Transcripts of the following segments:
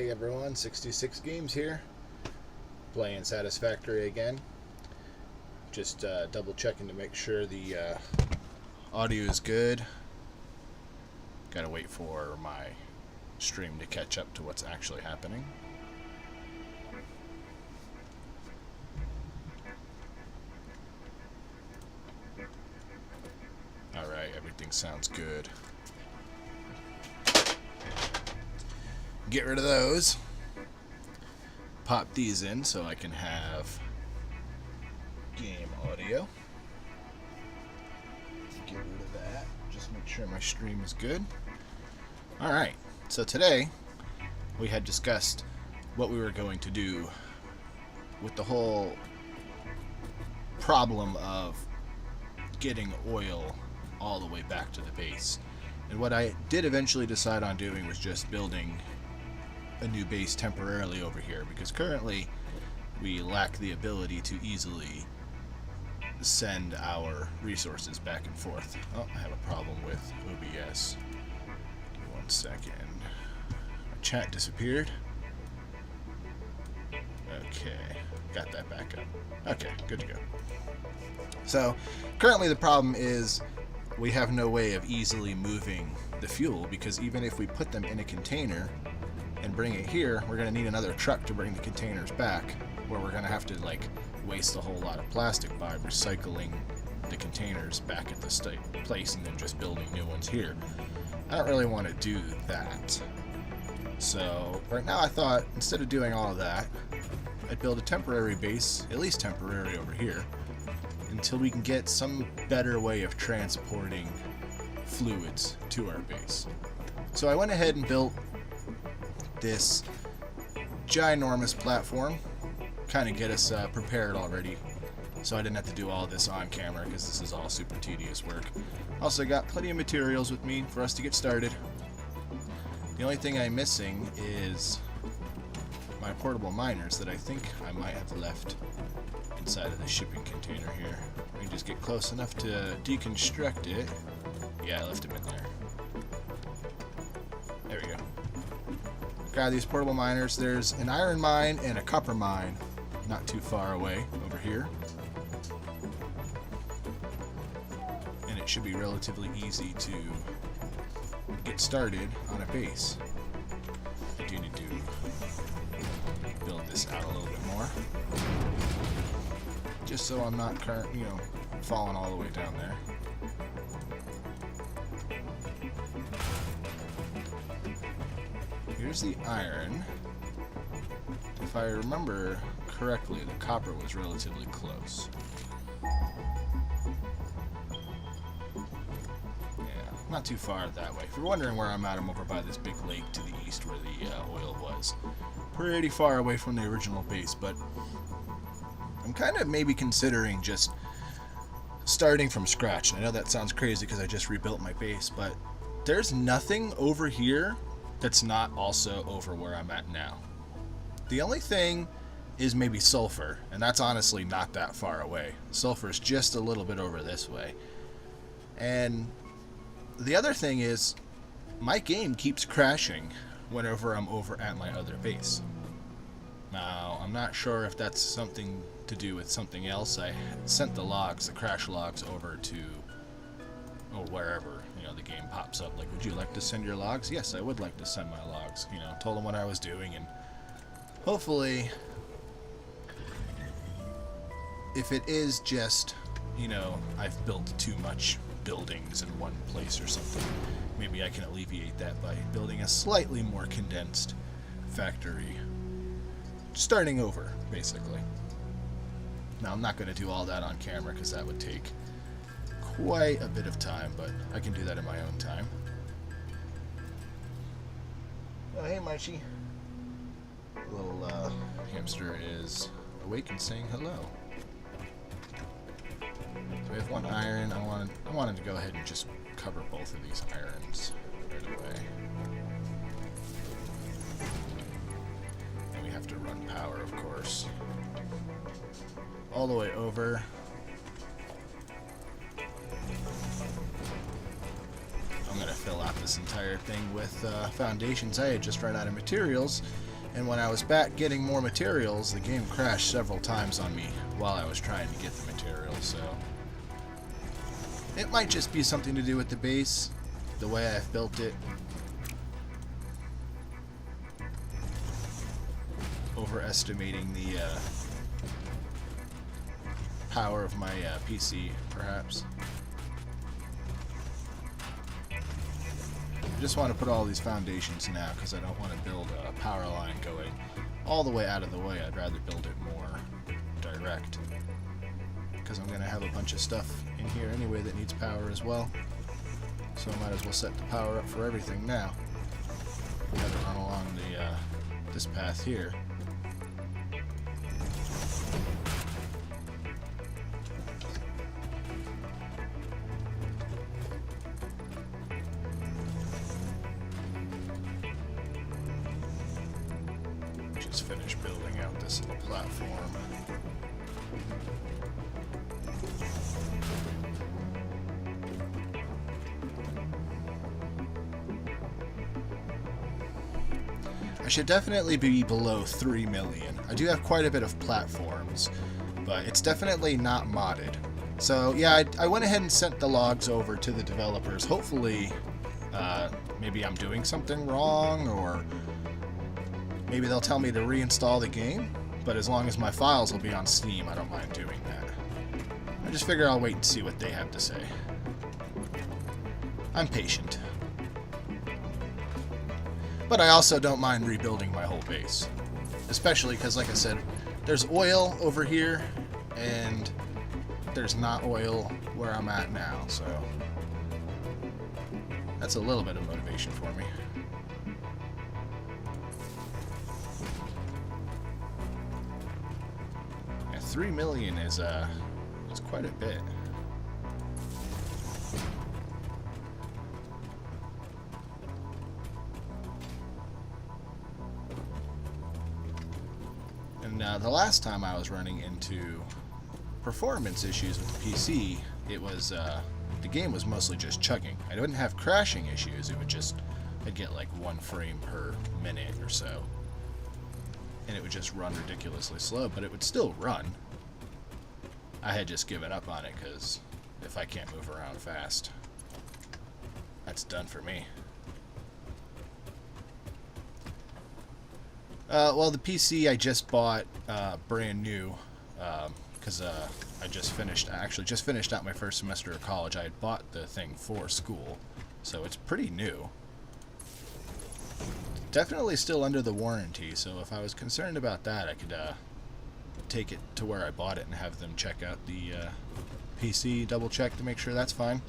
Hey everyone, 66 games here. Playing Satisfactory again. Just double checking to make sure the audio is good. Gotta wait for my stream to catch up to what's actually happening. Alright, everything sounds good. Get rid of those. Pop these in so I can have game audio. Get rid of that. Just make sure my stream is good. Alright, so today we had discussed what we were going to do with the whole problem of getting oil all the way back to the base. And what I did eventually decide on doing was just building a new base temporarily over here, because currently we lack the ability to easily send our resources back and forth. Oh, I have a problem with OBS. Give me 1 second. My chat disappeared. Okay, got that back up. Okay, good to go. So currently the problem is we have no way of easily moving the fuel, because even if we put them in a container and bring it here, we're going to need another truck to bring the containers back, where we're going to have to waste a whole lot of plastic by recycling the containers back at the place and then just building new ones here. I don't really want to do that. So right now I thought, instead of doing all of that, I'd build a temporary base, at least temporary over here, until we can get some better way of transporting fluids to our base. So I went ahead and built this ginormous platform, kind of get us prepared already, so I didn't have to do all this on camera, because this is all super tedious work. Also got plenty of materials with me for us to get started. The only thing I'm missing is my portable miners that I think I might have left inside of the shipping container here. Let me just get close enough to deconstruct it. Yeah, I left them in there. There we go. Got these portable miners. There's an iron mine and a copper mine not too far away over here. And it should be relatively easy to get started on a base. I do need to build this out a little bit more, just so I'm not falling all the way down there. Here's the iron. If I remember correctly, the copper was relatively close. Yeah, not too far that way. If you're wondering where I'm at, I'm over by this big lake to the east where the oil was. Pretty far away from the original base, but I'm kind of maybe considering just starting from scratch. I know that sounds crazy because I just rebuilt my base, but there's nothing over here that's not also over where I'm at now. The only thing is maybe sulfur, and that's honestly not that far away. Sulfur is just a little bit over this way. And the other thing is, my game keeps crashing whenever I'm over at my other base. Now, I'm not sure if that's something to do with something else. I sent the logs, the crash logs, over to wherever the game pops up. Like, would you like to send your logs? Yes, I would like to send my logs. Told them what I was doing, and hopefully, if it is just, I've built too much buildings in one place or something, maybe I can alleviate that by building a slightly more condensed factory. Starting over, basically. Now, I'm not going to do all that on camera because that would take quite a bit of time, but I can do that in my own time. Oh, hey, Marchie. Little hamster is awake and saying hello. So we have one iron. I wanted to go ahead and just cover both of these irons right away. And we have to run power, of course, all the way over. I'm going to fill out this entire thing with foundations. I had just run out of materials And when I was back getting more materials, the game crashed several times on me while I was trying to get the materials, so it might just be something to do with the base, the way I've built it. Overestimating the power of my PC, perhaps. I just want to put all these foundations now because I don't want to build a power line going all the way out of the way. I'd rather build it more direct because I'm going to have a bunch of stuff in here anyway that needs power as well. So I might as well set the power up for everything now. Have it run along the this path here. Just finished building out this little platform. I should definitely be below 3 million. I do have quite a bit of platforms, but it's definitely not modded. So yeah, I went ahead and sent the logs over to the developers. Hopefully, maybe I'm doing something wrong, or maybe they'll tell me to reinstall the game, but as long as my files will be on Steam, I don't mind doing that. I just figure I'll wait and see what they have to say. I'm patient. But I also don't mind rebuilding my whole base. Especially because, like I said, there's oil over here, and there's not oil where I'm at now, so that's a little bit of motivation for me. Yeah, 3 million is quite a bit. And the last time I was running into performance issues with the PC, it was the game was mostly just chugging. I didn't have crashing issues. It would just, I'd get like 1 frame per minute or so, and it would just run ridiculously slow, but it would still run. I had just given up on it because if I can't move around fast, that's done for me. Well, the PC I just bought brand new because I actually just finished out my first semester of college. I had bought the thing for school, so it's pretty new. Definitely still under the warranty, so if I was concerned about that, I could take it to where I bought it and have them check out the PC, double check to make sure that's fine.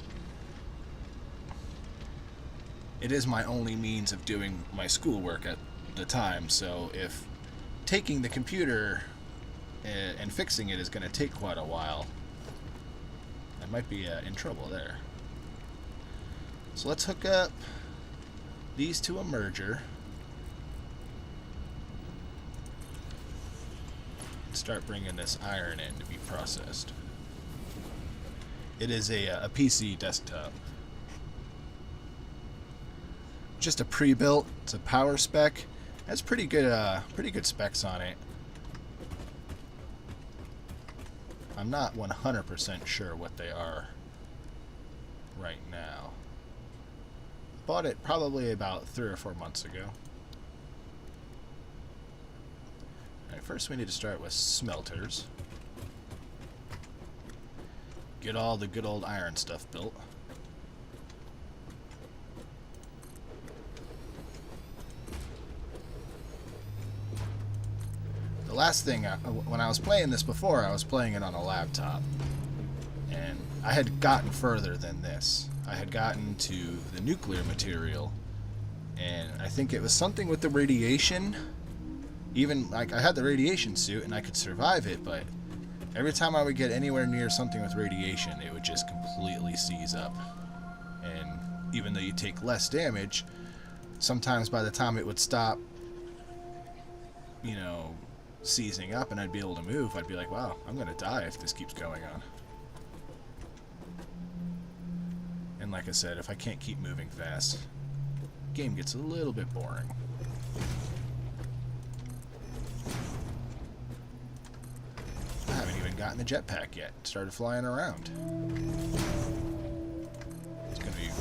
It is my only means of doing my schoolwork at the time, so if taking the computer and fixing it is going to take quite a while, I might be in trouble there. So let's hook up these to a merger and start bringing this iron in to be processed. It is a PC desktop. Just a pre-built. It's a power spec. Has pretty good specs on it. I'm not 100% sure what they are right now. Bought it probably about 3 or 4 months ago. Alright, first we need to start with smelters. Get all the good old iron stuff built. The last thing, when I was playing this before, I was playing it on a laptop, and I had gotten further than this. I had gotten to the nuclear material, and I think it was something with the radiation. Even, like, I had the radiation suit, and I could survive it, but every time I would get anywhere near something with radiation, it would just completely seize up. And even though you take less damage, sometimes by the time it would stop, you know, seizing up and I'd be able to move, I'd be like, wow, I'm gonna die if this keeps going on. And like I said, if I can't keep moving fast, the game gets a little bit boring. gotten the jetpack yet. Started flying around. It's going to be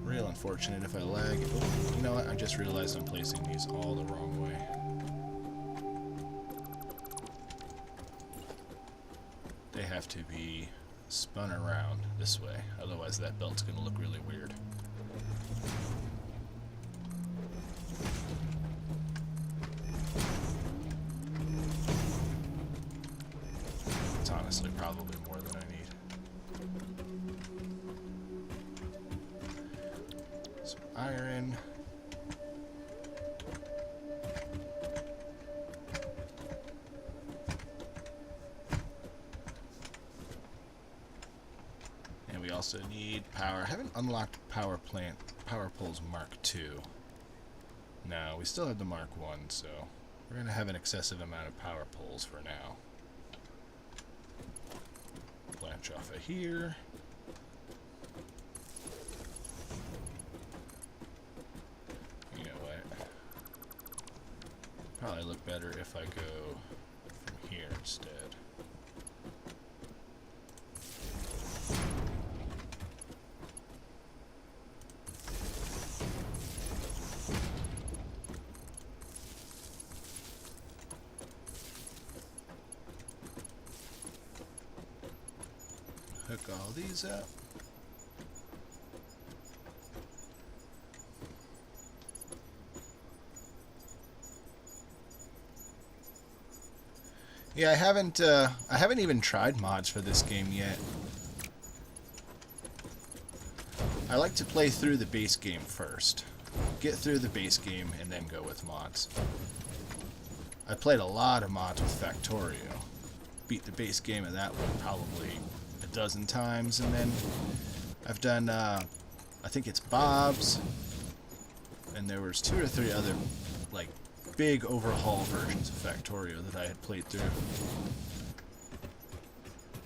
real unfortunate if I lag. Oh, you know what? I just realized I'm placing these all the wrong way. They have to be spun around this way. Otherwise that belt's going to look really weird. It's honestly probably more than I need. Some iron. And we also need power. I haven't unlocked power poles Mark II. No, we still have the Mark I, so we're going to have an excessive amount of power poles for now. Branch off of here. You know what? Probably look better if I go from here instead. Hook all these up. Yeah, I haven't even tried mods for this game yet. I like to play through the base game first. Get through the base game and then go with mods. I played a lot of mods with Factorio. Beat the base game of that one probably a dozen times, and then I've done I think it's Bob's, and there was 2 or 3 other like big overhaul versions of Factorio that I had played through.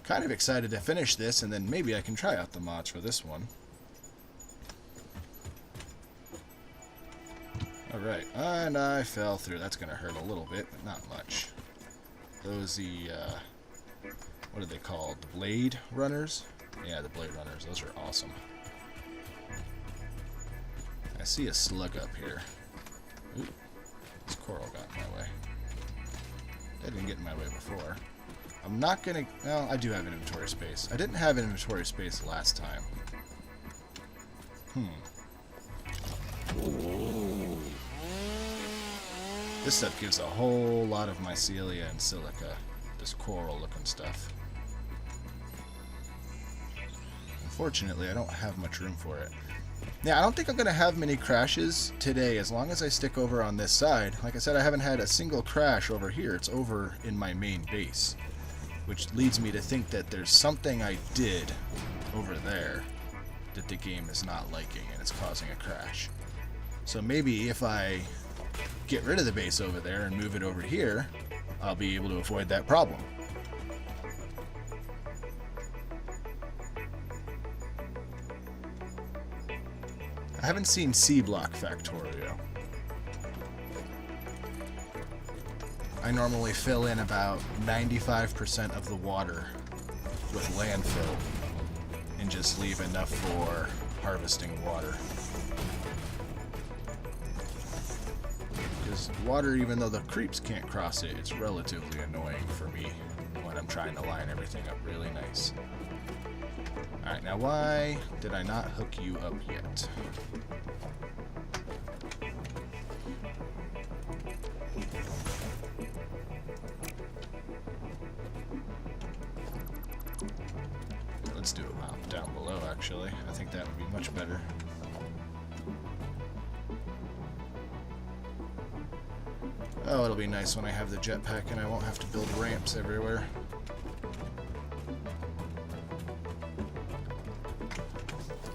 Kind of excited to finish this, and then maybe I can try out the mods for this one. Alright, and I fell through. That's gonna hurt a little bit, but not much. Those what are they called? The blade runners? Yeah, the blade runners. Those are awesome. I see a slug up here. Ooh, this coral got in my way. That didn't get in my way before. I'm not gonna... Well, I do have inventory space. I didn't have inventory space last time. This stuff gives a whole lot of mycelia and silica. This coral-looking stuff. Unfortunately, I don't have much room for it. Yeah, I don't think I'm going to have many crashes today as long as I stick over on this side. Like I said, I haven't had a single crash over here. It's over in my main base, which leads me to think that there's something I did over there that the game is not liking and it's causing a crash. So maybe if I get rid of the base over there and move it over here, I'll be able to avoid that problem. I haven't seen C-Block Factorio. I normally fill in about 95% of the water with landfill and just leave enough for harvesting water. Because water, even though the creeps can't cross it, it's relatively annoying for me when I'm trying to line everything up really nice. Alright, now why did I not hook you up yet? Let's do a map down below, actually. I think that would be much better. Oh, it'll be nice when I have the jetpack and I won't have to build ramps everywhere.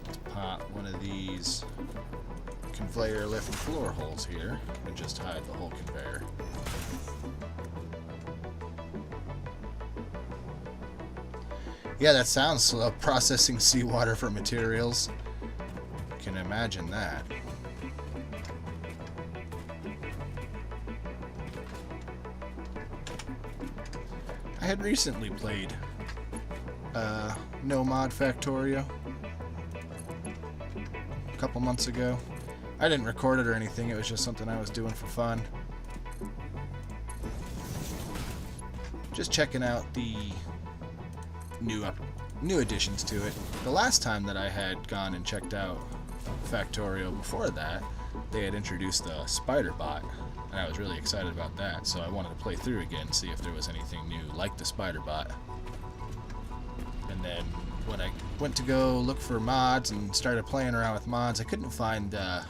Let's pop one of these conveyor lift floor holes here and just hide the whole conveyor. Yeah, that sounds slow, processing seawater for materials. Can imagine that. I I had recently played No Mod Factorio a couple months ago. I didn't record it or anything, it was just something I was doing for fun. Just checking out the new additions to it. The last time that I had gone and checked out Factorio before that, they had introduced the spider bot, and I was really excited about that, so I wanted to play through again, see if there was anything new like the spider bot. And then when I went to go look for mods and started playing around with mods, I couldn't find the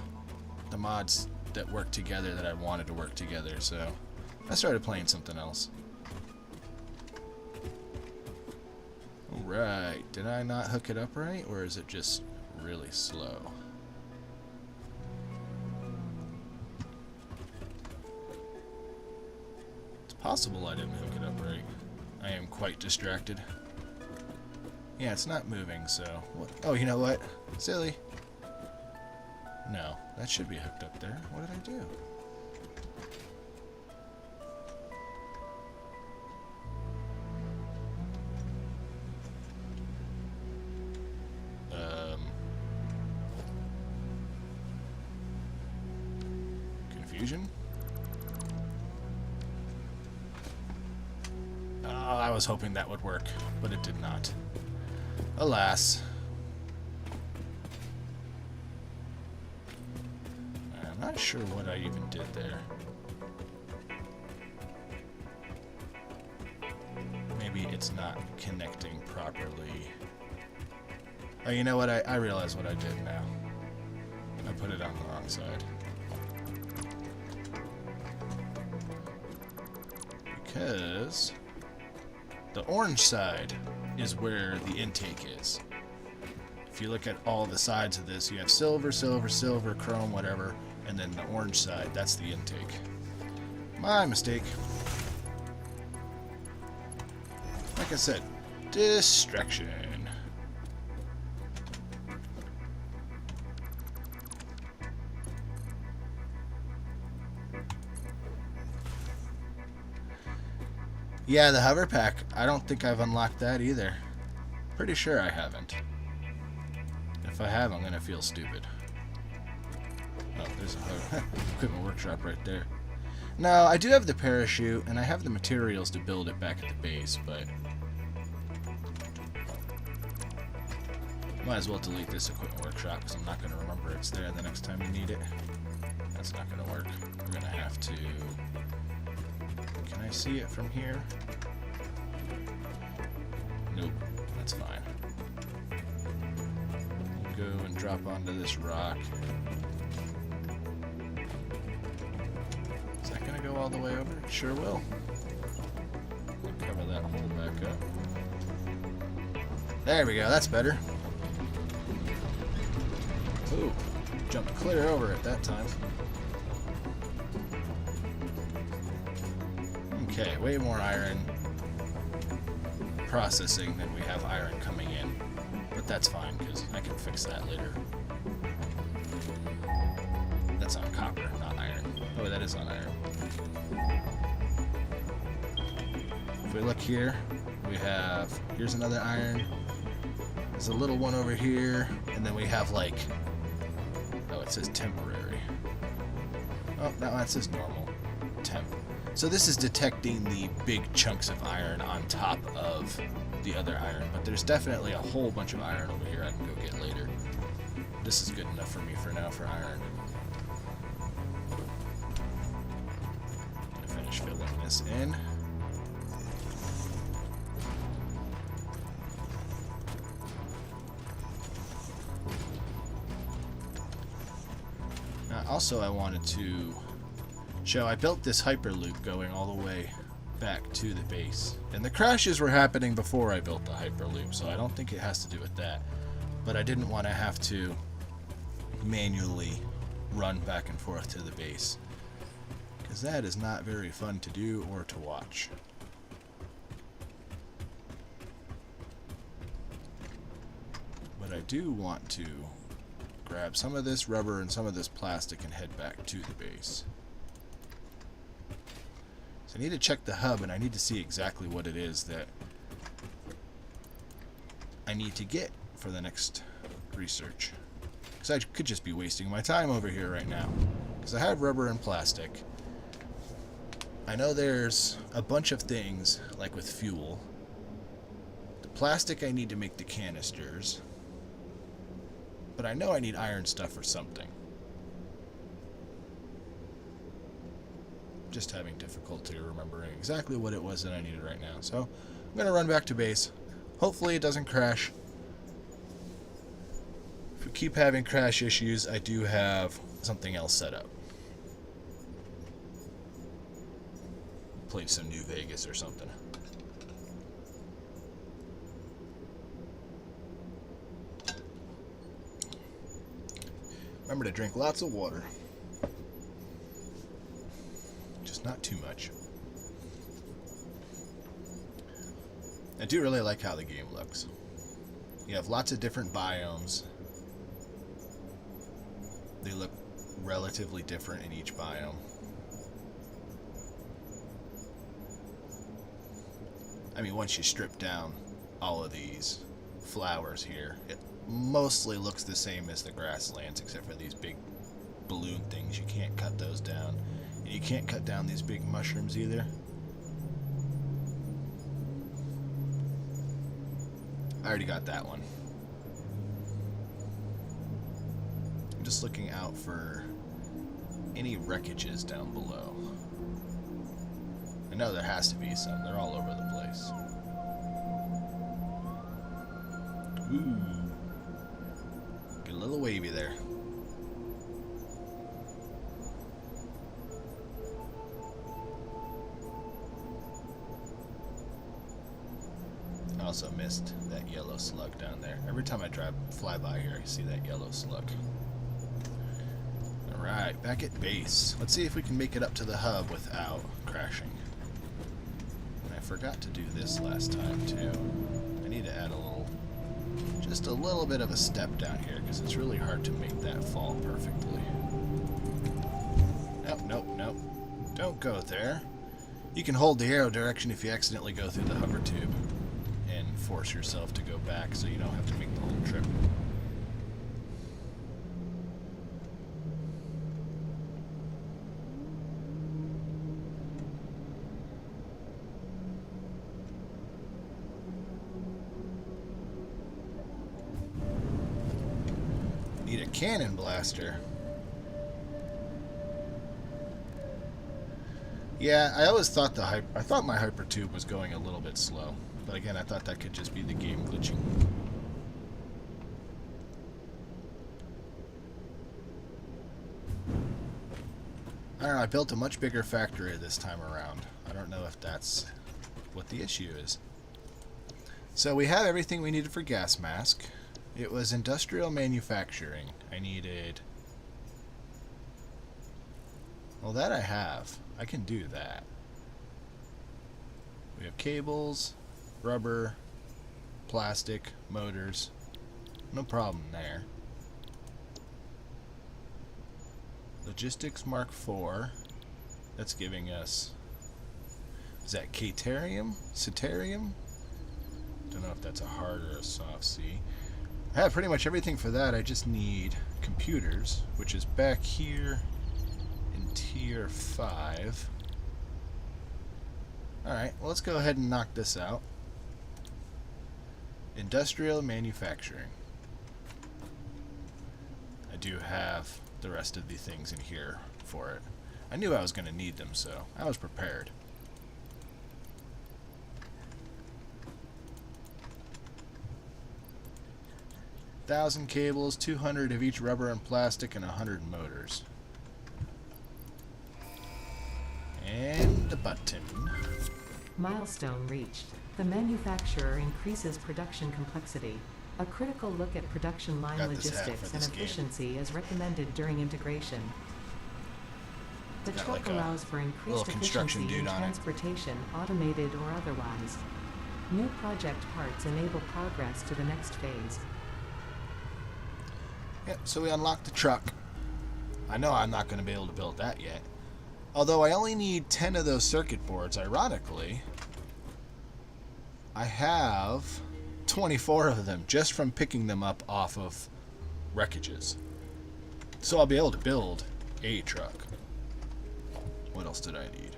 mods that worked together that I wanted to work together, so I started playing something else. Alright, did I not hook it up right, or is it just really slow? It's possible I didn't hook it up right. I am quite distracted. Yeah, it's not moving, so... What? Oh, you know what? Silly. No, that should be hooked up there. What did I do? Confusion? Oh, I was hoping that would work, but it did not. Alas. I'm not sure what I even did there. Maybe it's not connecting properly. Oh, you know what? I realize what I did now. I put it on the wrong side. Because the orange side is where the intake is. If you look at all the sides of this, you have silver, silver, silver, chrome, whatever, and then the orange side, that's the intake. My mistake. Like I said, distraction. Yeah, the hover pack, I don't think I've unlocked that either. Pretty sure I haven't. If I have, I'm gonna feel stupid. Oh, there's a equipment workshop right there. No, I do have the parachute, and I have the materials to build it back at the base, but... Might as well delete this equipment workshop, because I'm not gonna remember it's there the next time you need it. That's not gonna work. We're gonna have to... Can I see it from here? Nope, that's fine. We'll go and drop onto this rock. Is that gonna go all the way over? It sure will. We'll cover that hole back up. There we go, that's better. Ooh, jumped clear over it that time. Okay, way more iron processing than we have iron coming in. But that's fine, because I can fix that later. That's on copper, not iron. Oh, that is on iron. If we look here, we have... Here's another iron. There's a little one over here. And then we have, like... Oh, it says temporary. Oh, no, that says normal. Temp. So this is detecting the big chunks of iron on top of the other iron, but there's definitely a whole bunch of iron over here I can go get later. This is good enough for me for now for iron. I'm gonna finish filling this in. Also, I wanted to show I built this hyperloop going all the way back to the base. And the crashes were happening before I built the hyperloop, so I don't think it has to do with that. But I didn't want to have to manually run back and forth to the base, because that is not very fun to do or to watch. But I do want to grab some of this rubber and some of this plastic and head back to the base. So I need to check the hub, and I need to see exactly what it is that I need to get for the next research. Because I could just be wasting my time over here right now. Because I have rubber and plastic. I know there's a bunch of things, like with fuel. The plastic I need to make the canisters. But I know I need iron stuff or something. Just having difficulty remembering exactly what it was that I needed right now. So I'm going to run back to base. Hopefully it doesn't crash. If we keep having crash issues, I do have something else set up. Play some New Vegas or something. Remember to drink lots of water. Just not too much. I do really like how the game looks. You have lots of different biomes. They look relatively different in each biome. I mean, once you strip down all of these flowers here, it mostly looks the same as the grasslands, except for these big balloon things. You can't cut those down. And you can't cut down these big mushrooms either. I already got that one. I'm just looking out for any wreckages down below. I know there has to be some. They're all over the place. Ooh. Get a little wavy there. I also missed that yellow slug down there. Every time I fly by here, I see that yellow slug. Alright, back at base. Let's see if we can make it up to the hub without crashing. I forgot to do this last time too. I need to add just a little bit of a step down here, because it's really hard to make that fall perfectly. Nope, nope, nope. Don't go there. You can hold the arrow direction if you accidentally go through the hover tube, and force yourself to go back so you don't have to make the whole trip. Need a cannon blaster. Yeah, I always thought I thought my hyper tube was going a little bit slow, but again, I thought that could just be the game glitching. I don't know, I built a much bigger factory this time around. I don't know if that's what the issue is. So we have everything we needed for gas mask. It was industrial manufacturing. I needed... Well, that I have. I can do that. We have cables, rubber, plastic, motors. No problem there. Logistics Mark IV. That's giving us... Is that Caterium? Cetarium? Don't know if that's a hard or a soft C. I have pretty much everything for that. I just need computers, which is back here in tier 5. Alright, well, let's go ahead and knock this out. Industrial manufacturing. I do have the rest of the things in here for it. I knew I was going to need them, so I was prepared. $1,000 cables, 200 of each rubber and plastic, and 100 motors. And the button. Milestone reached. The manufacturer increases production complexity. A critical look at production line logistics and efficiency is recommended during integration. The truck allows for increased efficiency in transportation, automated or otherwise. New project parts enable progress to the next phase. Yep, so we unlocked the truck. I know I'm not going to be able to build that yet. Although I only need 10 of those circuit boards, ironically, I have 24 of them just from picking them up off of wreckages. So I'll be able to build a truck. What else did I need?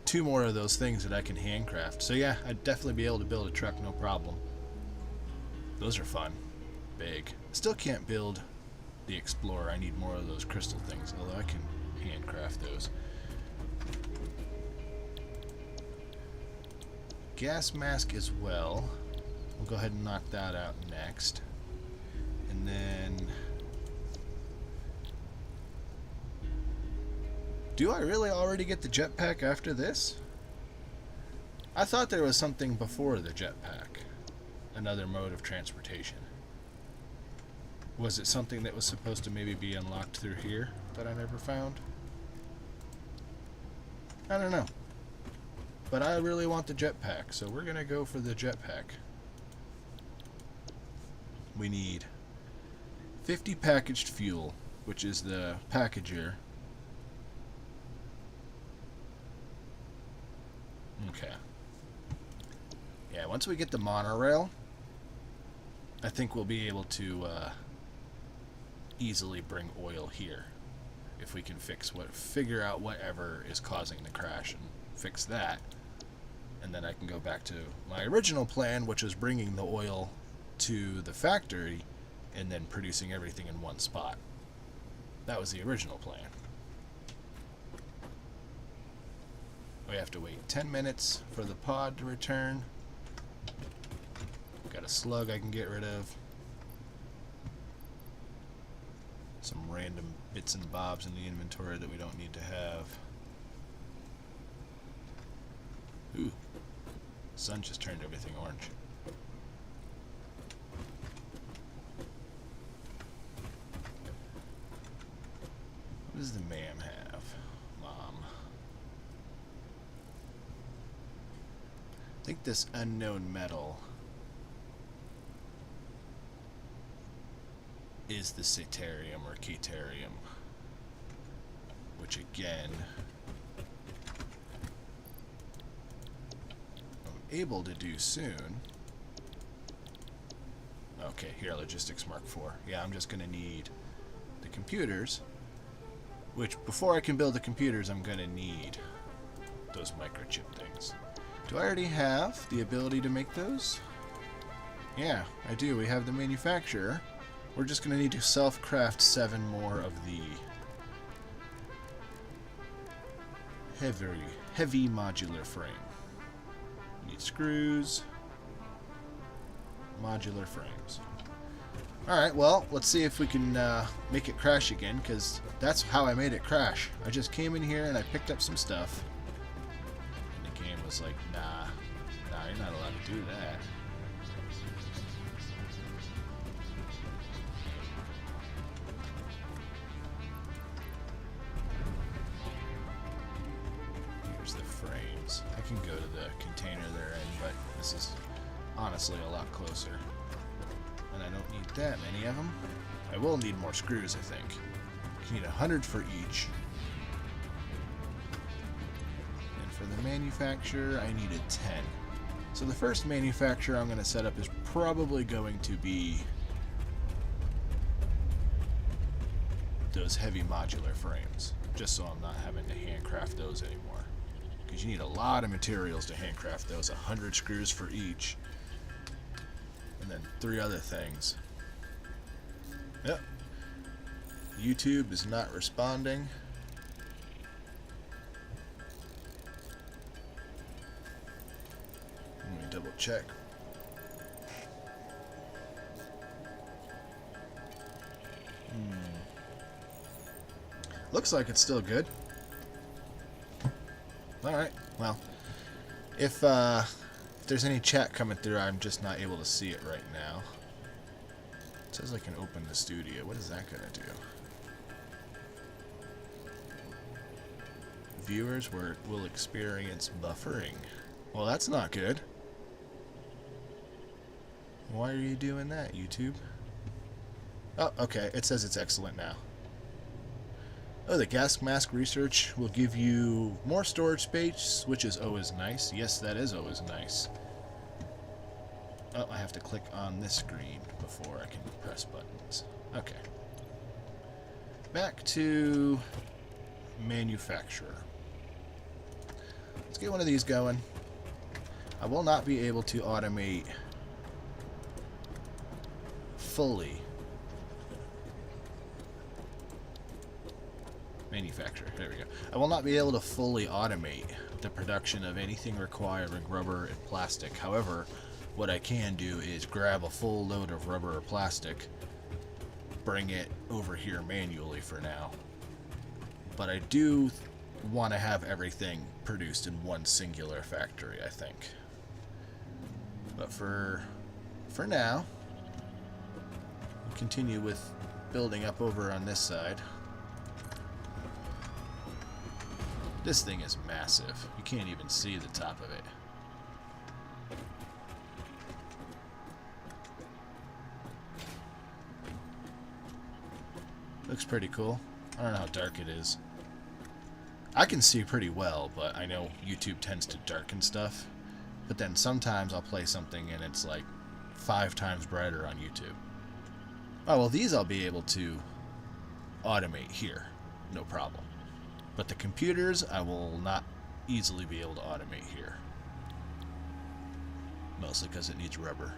2 more of those things that I can handcraft. So yeah, I'd definitely be able to build a truck, no problem. Those are fun. Big. Still can't build the Explorer. I need more of those crystal things, although I can handcraft those. Gas mask as well. We'll go ahead and knock that out next. And then... do I really already get the jetpack after this? I thought there was something before the jetpack. Another mode of transportation. Was it something that was supposed to maybe be unlocked through here that I never found? I don't know. But I really want the jetpack, so we're gonna go for the jetpack. We need 50 packaged fuel, which is the packager. Okay. Yeah, once we get the monorail, I think we'll be able to easily bring oil here. If we can figure out whatever is causing the crash and fix that. And then I can go back to my original plan, which was bringing the oil to the factory and then producing everything in one spot. That was the original plan. We have to wait 10 minutes for the pod to return. Got a slug I can get rid of. Some random bits and bobs in the inventory that we don't need to have. Ooh. The sun just turned everything orange. What does the ma'am have? Mom. I think this unknown metal is the Satarium or Ketarium, which again I'm able to do soon. Okay, here, logistics mark 4. Yeah, I'm just gonna need the computers, which before I can build the computers I'm gonna need those microchip things. Do I already have the ability to make those? Yeah, I do. We have the manufacturer. We're just going to need to self-craft 7 more of the heavy modular frame. We need screws, modular frames. Alright, well, let's see if we can make it crash again, because that's how I made it crash. I just came in here and I picked up some stuff. And the game was like, nah, you're not allowed to do that. I can go to the container they're in, but this is honestly a lot closer. And I don't need that many of them. I will need more screws, I think. You need 100 for each. And for the manufacturer, I needed 10. So the first manufacturer I'm going to set up is probably going to be those heavy modular frames, just so I'm not having to handcraft those anymore. Because you need a lot of materials to handcraft those, 100 screws for each. And then 3 other things. Yep. YouTube is not responding. Let me double check. Looks like it's still good. Alright, well, if there's any chat coming through, I'm just not able to see it right now. It says I can open the studio. What is that going to do? Viewers will experience buffering. Well, that's not good. Why are you doing that, YouTube? Oh, okay. It says it's excellent now. Oh, the gas mask research will give you more storage space, which is always nice. Yes, that is always nice. Oh, I have to click on this screen before I can press buttons. Okay. Back to manufacturer. Let's get one of these going. I will not be able to automate fully. Manufacturer. There we go. I will not be able to fully automate the production of anything requiring rubber and plastic. However, what I can do is grab a full load of rubber or plastic, bring it over here manually for now. But I do want to have everything produced in one singular factory, I think. But for now, we'll continue with building up over on this side. This thing is massive. You can't even see the top of it. Looks pretty cool. I don't know how dark it is. I can see pretty well, but I know YouTube tends to darken stuff. But then sometimes I'll play something and it's like 5 times brighter on YouTube. Oh, well, these I'll be able to automate here. No problem. But the computers, I will not easily be able to automate here. Mostly because it needs rubber.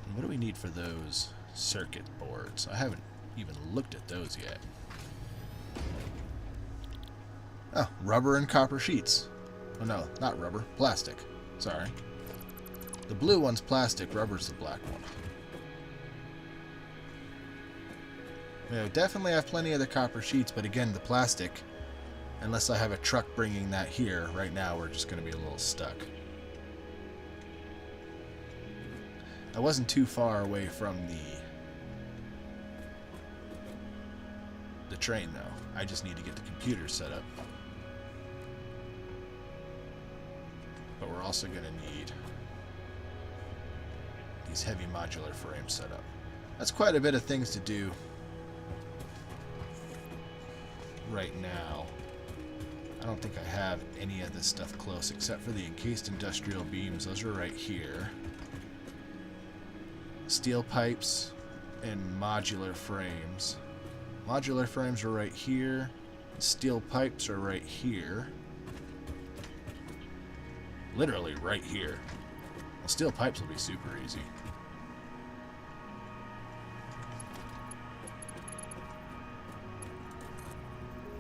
And what do we need for those circuit boards? I haven't even looked at those yet. Oh, rubber and copper sheets. Oh no, not rubber, plastic. Sorry. The blue one's plastic, rubber's the black one. We definitely have plenty of the copper sheets, but again, the plastic, unless I have a truck bringing that here, right now we're just going to be a little stuck. I wasn't too far away from the train, though. I just need to get the computer set up. But we're also going to need these heavy modular frames set up. That's quite a bit of things to do right now. I don't think I have any of this stuff close except for the encased industrial beams. Those are right here. Steel pipes and modular frames. Modular frames are right here. Steel pipes are right here. Literally right here. Well, steel pipes will be super easy.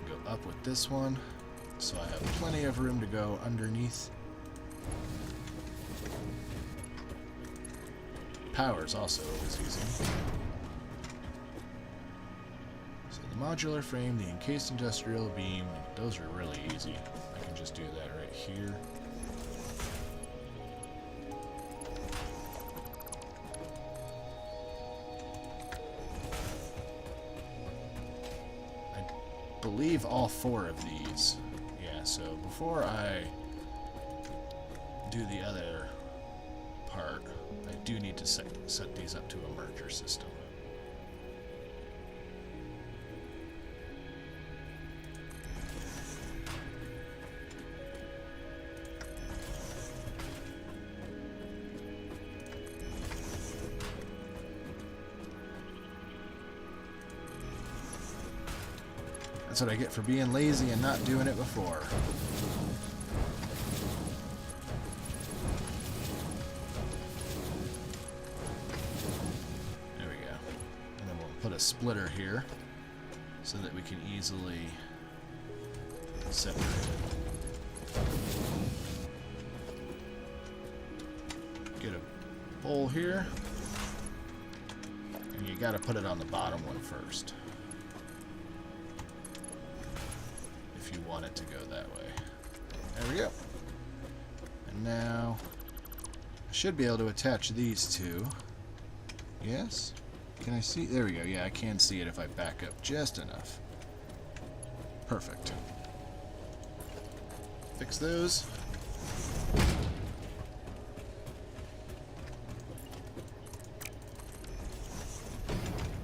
Go up with this one, so I have plenty of room to go underneath. Power is also always easy. So the modular frame, the encased industrial beam, those are really easy. I can just do that right here. I believe all 4 of these. Yeah, so before I do the other part, I do need to set these up to a merger system. That's what I get for being lazy and not doing it before. There we go. And then we'll put a splitter here so that we can easily separate it. Get a bowl here. And you gotta put it on the bottom one first. If you want it to go that way. There we go. And now I should be able to attach these two. Yes? Can I see? There we go. Yeah, I can see it if I back up just enough. Perfect. Fix those.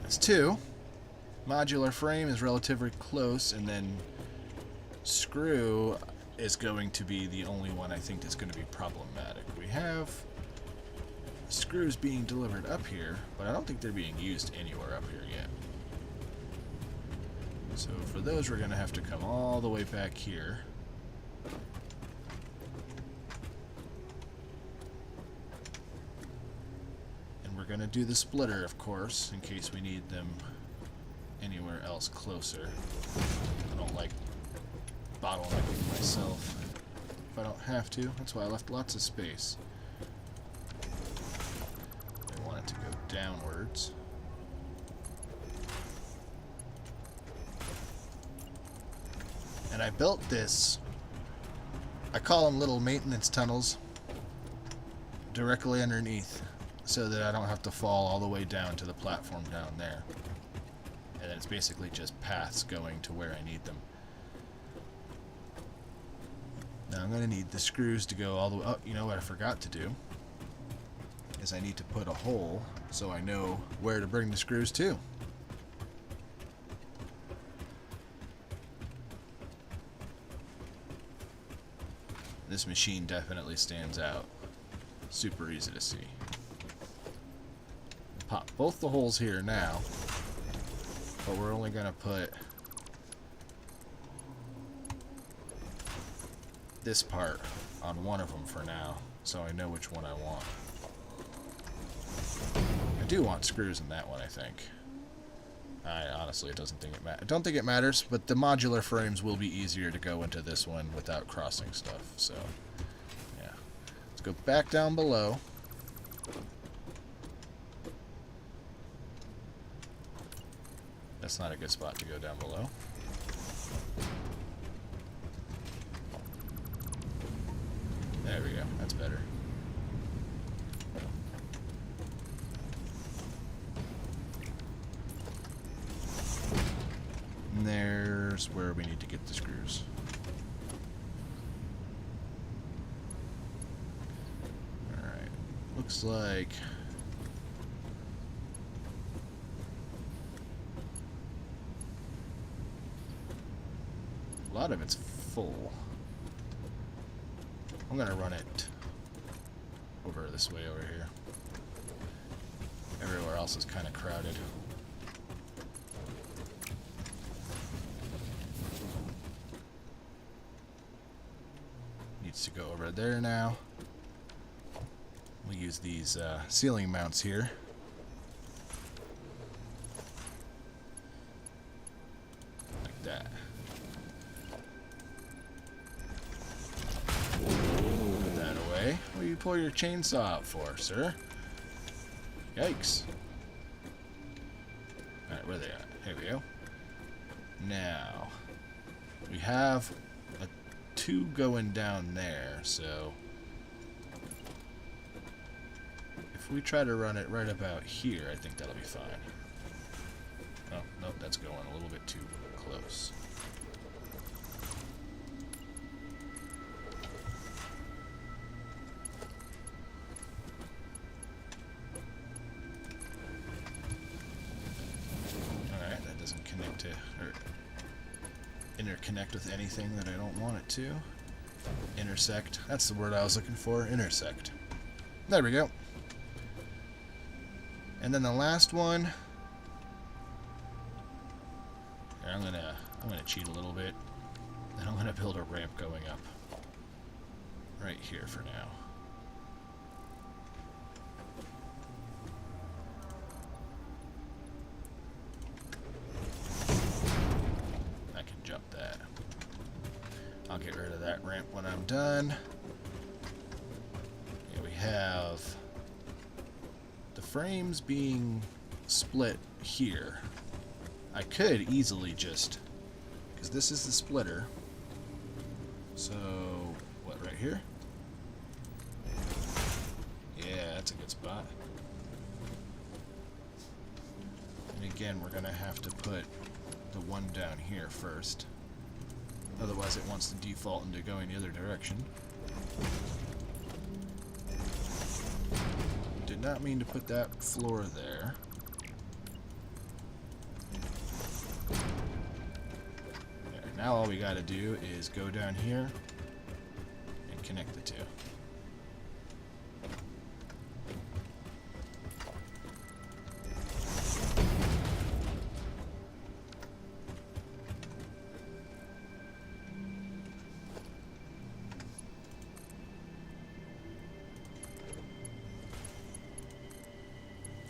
That's 2. Modular frame is relatively close, and then screw is going to be the only one I think that's going to be problematic. We have screws being delivered up here, but I don't think they're being used anywhere up here yet. So for those, we're going to have to come all the way back here. And we're going to do the splitter, of course, in case we need them anywhere else closer. I don't like bottlenecking myself if I don't have to. That's why I left lots of space. I want it to go downwards. And I built this, I call them little maintenance tunnels, directly underneath, so that I don't have to fall all the way down to the platform down there. And then it's basically just paths going to where I need them. Now I'm going to need the screws to go all the way up. You know what I forgot to do is I need to put a hole so I know where to bring the screws to. This machine definitely stands out. Super easy to see. Pop both the holes here now, but we're only going to put this part on one of them for now, so I know which one I want. I do want screws in that one, I think. Honestly, it doesn't think it matters. I don't think it matters, but the modular frames will be easier to go into this one without crossing stuff. So, yeah. Let's go back down below. That's not a good spot to go down below. There we go. That's better. And there's where we need to get the screws. Alright. Looks like a lot of it's full. I'm gonna run it over this way over here. Everywhere else is kind of crowded. Needs to go over there now. We'll use these ceiling mounts here. Like that. Put that away. What do you pull your chainsaw out for, sir? Yikes. Alright, where are they at? Here we go. Now, we have a 2 going down there, so if we try to run it right about here, I think that'll be fine. Oh, nope, that's going a little bit too close. Alright, that doesn't connect to, or interconnect with anything that I don't want it to. Intersect. That's the word I was looking for. Intersect. There we go. And then the last one. Here, I'm gonna cheat a little bit. And I'm gonna build a ramp going up right here for now. I can jump that. I'll get rid of that ramp when I'm done. Here we have the frames being split here. I could easily just, because this is the splitter. So, what, right here? Yeah, that's a good spot. And again, we're gonna have to put the one down here first. Otherwise it wants to default into going the other direction. Did not mean to put that floor there. now all we gotta do is go down here and connect the two.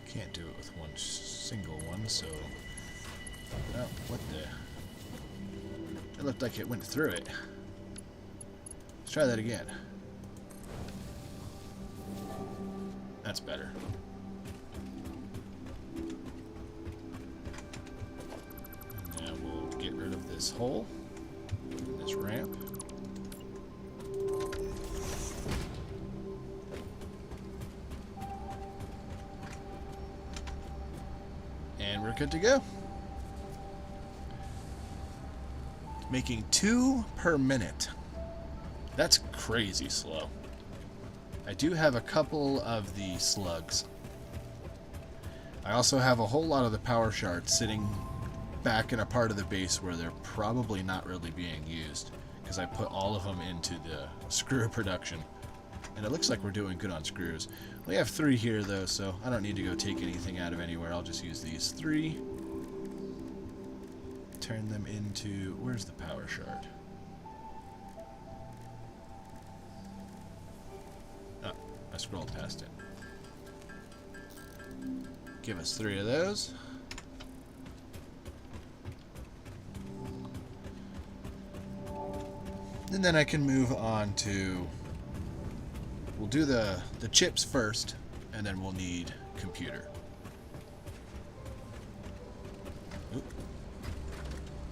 Can't do it with one single one, so... Oh, what the... It looked like it went through it. Let's try that again. That's better. And now we'll get rid of this hole, and this ramp. And we're good to go. Making 2 per minute. That's crazy slow. I do have a couple of the slugs. I also have a whole lot of the power shards sitting back in a part of the base where they're probably not really being used, because I put all of them into the screw production. And it looks like we're doing good on screws. We have 3 here though, so I don't need to go take anything out of anywhere. I'll just use these 3. Turn them into... Where's the power shard? Oh, I scrolled past it. Give us 3 of those. And then I can move on to... We'll do the chips first, and then we'll need computer. Oop.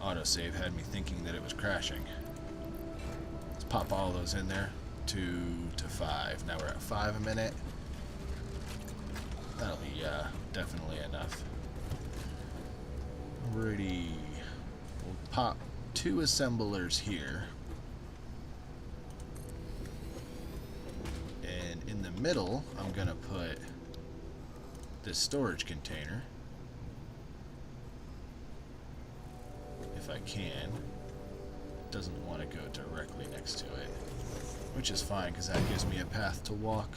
Autosave had me thinking that it was crashing. Let's pop all those in there. 2 to 5. Now we're at 5 a minute. That'll be definitely enough. Alrighty. We'll pop 2 assemblers here. In the middle, I'm going to put this storage container, if I can. Doesn't want to go directly next to it, which is fine because that gives me a path to walk.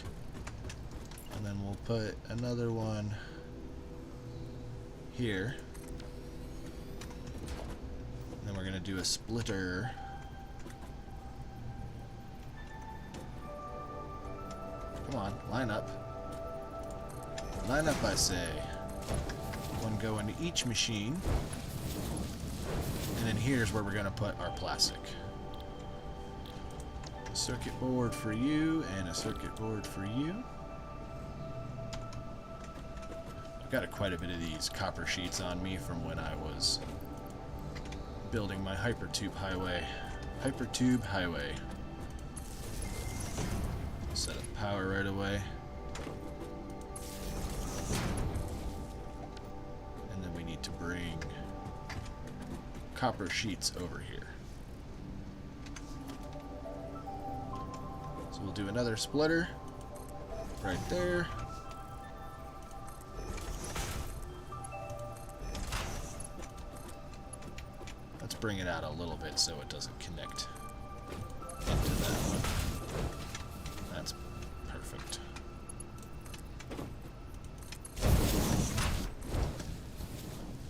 And then we'll put another one here. And then we're going to do a splitter. Come on, line up. Line up, I say. One go into each machine. And then here's where we're going to put our plastic. A circuit board for you, and a circuit board for you. I've got quite a bit of these copper sheets on me from when I was building my hypertube highway. Hypertube highway. Set up power right away. And then we need to bring copper sheets over here. So we'll do another splitter right there. Let's bring it out a little bit so it doesn't connect into that one. That's perfect.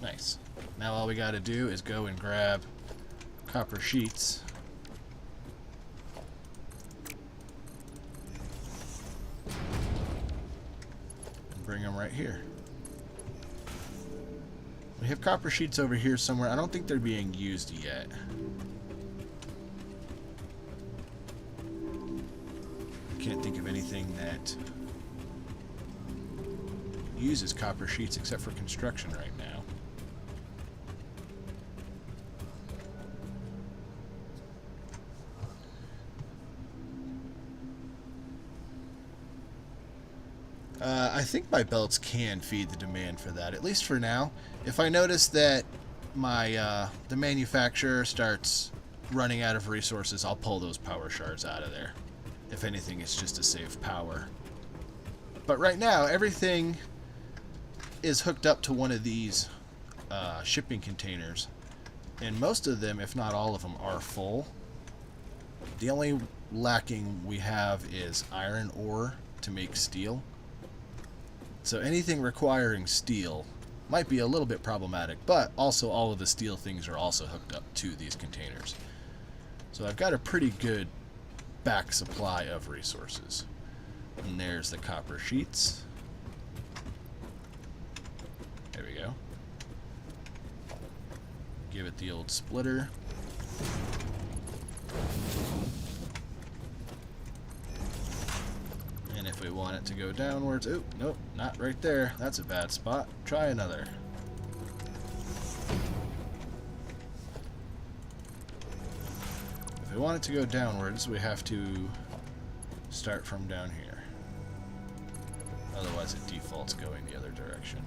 Nice. Now all we got to do is go and grab copper sheets. And bring them right here. We have copper sheets over here somewhere. I don't think they're being used yet. Can't think of anything that uses copper sheets except for construction right now. I think my belts can feed the demand for that, at least for now. If I notice that my the manufacturer starts running out of resources, I'll pull those power shards out of there. If anything, it's just to save power. But right now, everything is hooked up to one of these shipping containers. And most of them, if not all of them, are full. The only lacking we have is iron ore to make steel. So anything requiring steel might be a little bit problematic, but also all of the steel things are also hooked up to these containers. So I've got a pretty good back supply of resources. And there's the copper sheets. There we go. Give it the old splitter. And if we want it to go downwards, oh, nope, not right there. That's a bad spot. Try another. If we want it to go downwards, we have to start from down here. Otherwise it defaults going the other direction.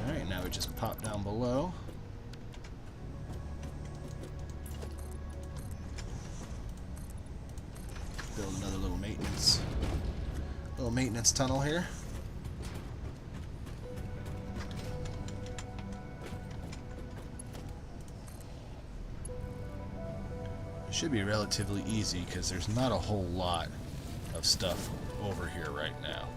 Alright, now we just pop down below. Build another little maintenance tunnel here. It should be relatively easy because there's not a whole lot of stuff over here right now.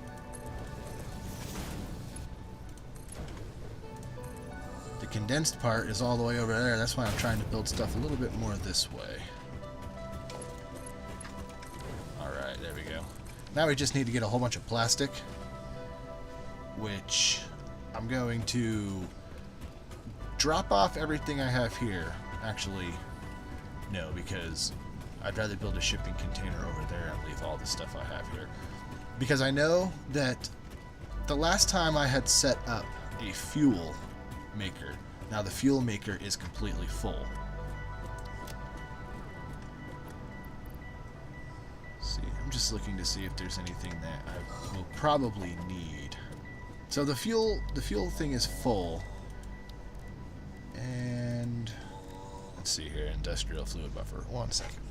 The condensed part is all the way over there. That's why I'm trying to build stuff a little bit more this way. There we go. Now we just need to get a whole bunch of plastic, which I'm going to drop off everything I have here. Actually, no, because I'd rather build a shipping container over there and leave all the stuff I have here. Because I know that the last time I had set up a fuel maker, now the fuel maker is completely full. I'm just looking to see if there's anything that I will probably need. So the fuel thing is full. And let's see here, industrial fluid buffer. 1 second.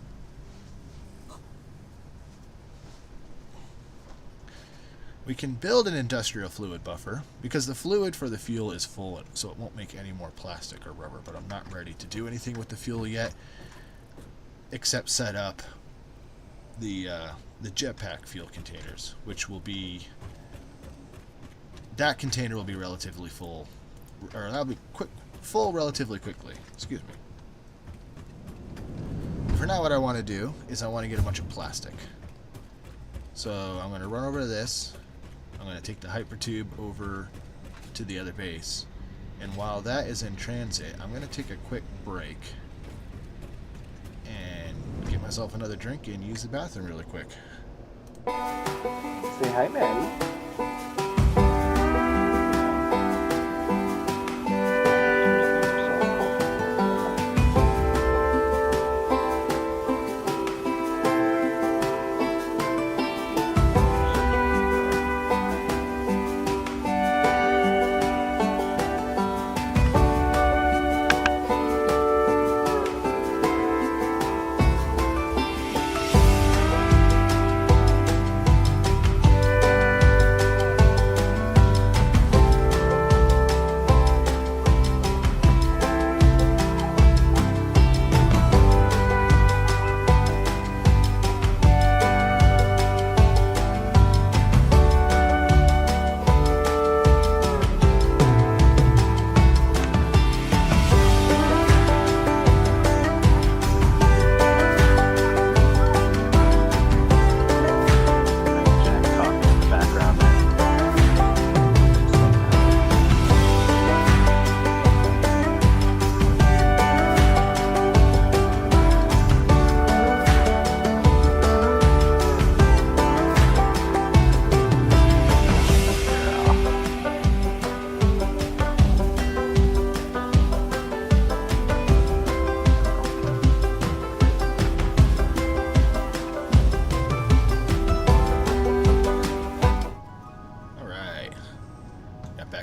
We can build an industrial fluid buffer because the fluid for the fuel is full, so it won't make any more plastic or rubber, but I'm not ready to do anything with the fuel yet except set up the jetpack fuel containers, which will be, that container will be relatively full, or that'll be full relatively quickly. Excuse me. For now, what I want to do is I want to get a bunch of plastic. So I'm going to run over to this. I'm going to take the hypertube over to the other base, and while that is in transit, I'm going to take a quick break and get myself another drink and use the bathroom really quick. Say hi, Maddie.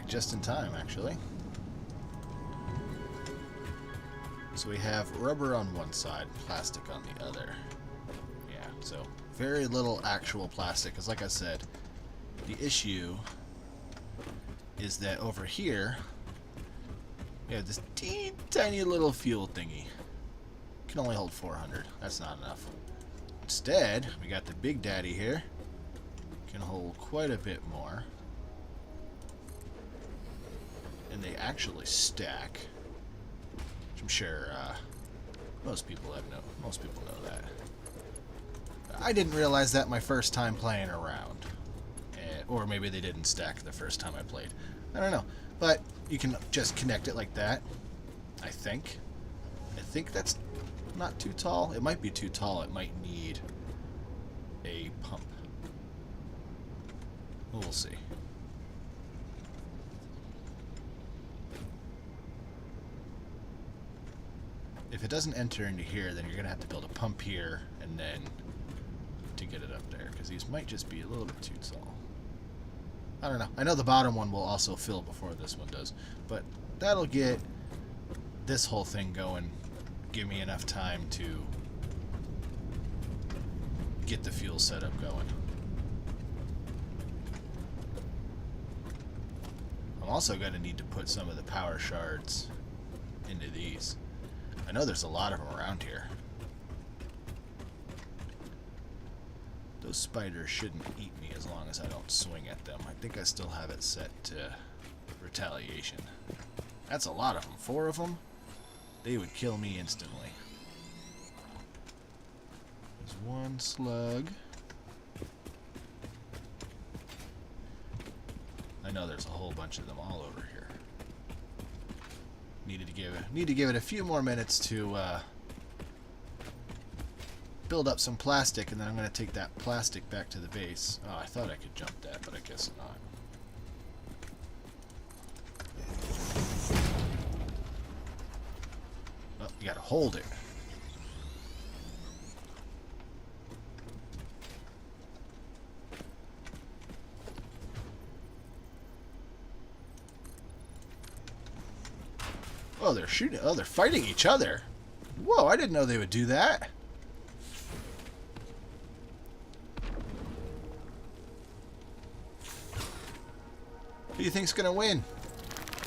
Just in time, actually. So we have rubber on one side, plastic on the other. Yeah, so very little actual plastic, because like I said, the issue is that over here, we have this teeny tiny little fuel thingy. Can only hold 400. That's not enough. Instead, we got the Big Daddy here. Can hold quite a bit more. And they actually stack. Which I'm sure most people know that. I didn't realize that my first time playing around. Or maybe they didn't stack the first time I played. I don't know. But you can just connect it like that. I think that's not too tall. It might be too tall. It might need a pump. We'll see. If it doesn't enter into here, then you're going to have to build a pump here and then to get it up there, because these might just be a little bit too tall. I don't know. I know the bottom one will also fill before this one does, but that'll get this whole thing going. Give me enough time to get the fuel setup going. I'm also going to need to put some of the power shards into these. I know there's a lot of them around here. Those spiders shouldn't eat me as long as I don't swing at them. I think I still have it set to retaliation. That's a lot of them. 4 of them? They would kill me instantly. There's one slug. I know there's a whole bunch of them all over here. Need to give it a few more minutes to build up some plastic, and then I'm going to take that plastic back to the base. Oh, I thought I could jump that, but I guess not. Oh, you got to hold it. Oh, they're shooting. Oh, they're fighting each other. Whoa, I didn't know they would do that. Who do you think's gonna win?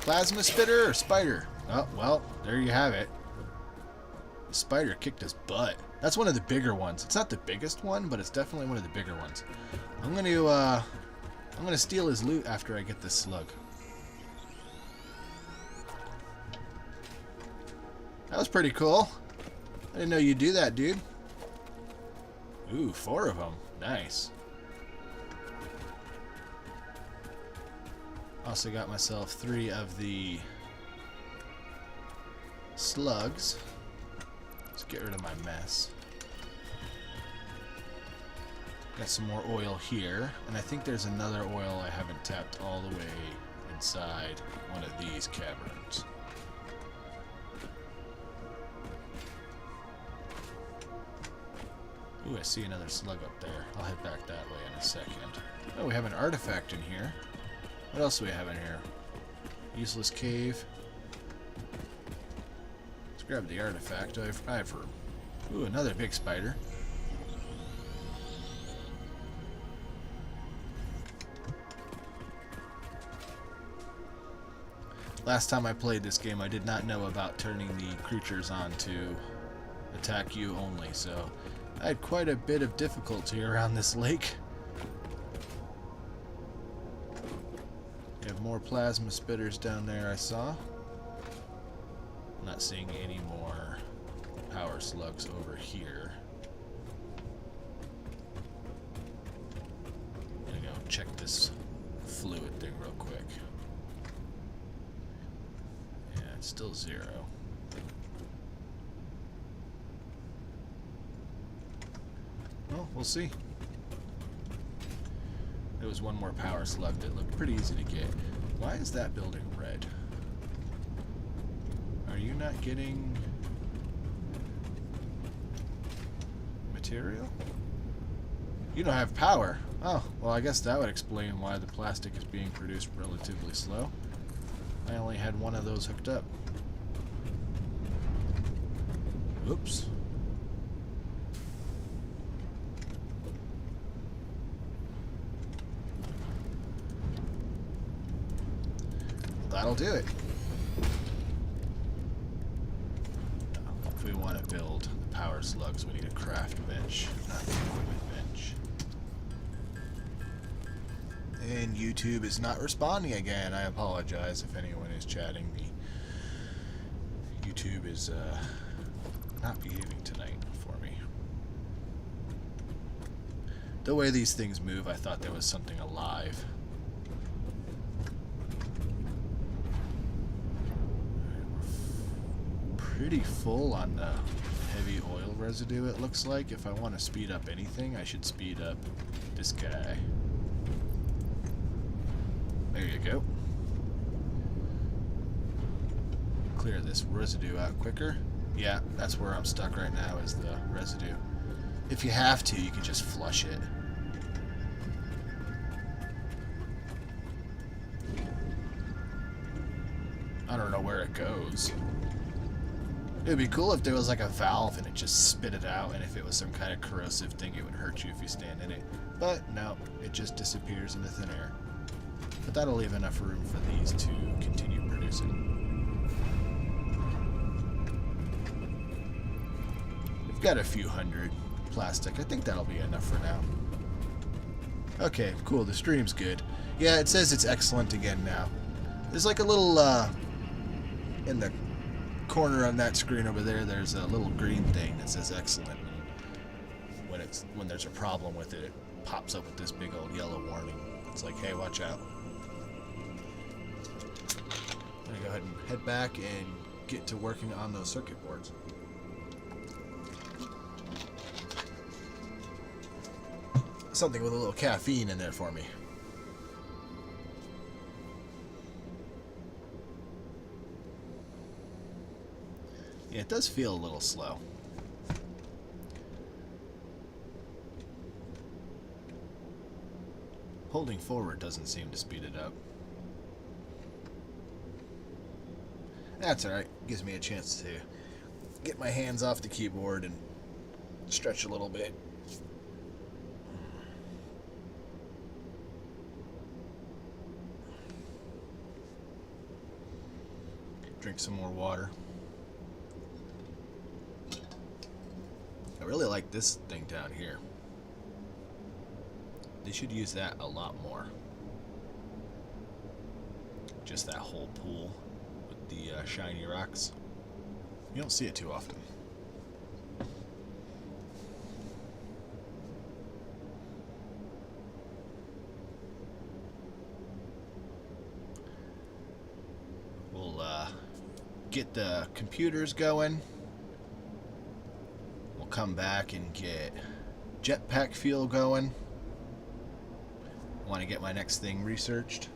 Plasma spitter or spider? Oh, well, there you have it. The spider kicked his butt. That's one of the bigger ones. It's not the biggest one, but it's definitely one of the bigger ones. I'm gonna steal his loot after I get this slug. That was pretty cool. I didn't know you'd do that, dude. Ooh, 4 of them. Nice. Also got myself 3 of the slugs. Let's get rid of my mess. Got some more oil here, and I think there's another oil I haven't tapped all the way inside one of these caverns. Ooh, I see another slug up there. I'll head back that way in a second. Oh, we have an artifact in here. What else do we have in here? Useless cave. Let's grab the artifact. I have room. Ooh, another big spider. Last time I played this game, I did not know about turning the creatures on to attack you only, so I had quite a bit of difficulty around this lake. We have more plasma spitters down there, I saw. I'm not seeing any more power slugs over here. I'm gonna go check this fluid thing real quick. Yeah, it's still 0. Well, we'll see. There was one more power slug that looked pretty easy to get. Why is that building red? Are you not getting material? You don't have power. Oh, well, I guess that would explain why the plastic is being produced relatively slow. I only had one of those hooked up. Oops. that'll do it. If we want to build the power slugs, we need a craft bench, not the equipment bench. And YouTube is not responding again. I apologize if anyone is chatting me. YouTube is not behaving tonight for me. The way these things move, I thought there was something alive. Pretty full on the heavy oil residue, it looks like. If I want to speed up anything, I should speed up this guy. There you go. Clear this residue out quicker. Yeah, that's where I'm stuck right now, is the residue. If you have to, you can just flush it. I don't know where it goes. It would be cool if there was like a valve and it just spit it out, and if it was some kind of corrosive thing, it would hurt you if you stand in it. But no, it just disappears into thin air. But that'll leave enough room for these to continue producing. We've got a few hundred plastic. I think that'll be enough for now. Okay, cool. The stream's good. Yeah, it says it's excellent again now. There's like a little, in the corner on that screen over there, there's a little green thing that says excellent. When there's a problem with it, it pops up with this big old yellow warning. It's like, hey, watch out. I'm gonna go ahead and head back and get to working on those circuit boards. Something with a little caffeine in there for me. Yeah, it does feel a little slow. Holding forward doesn't seem to speed it up. That's alright. Gives me a chance to get my hands off the keyboard and stretch a little bit. Drink some more water. I really like this thing down here. They should use that a lot more. Just that whole pool with the shiny rocks. You don't see it too often. We'll get the computers going. We'll come back and get jetpack fuel going. Want to get my next thing researched.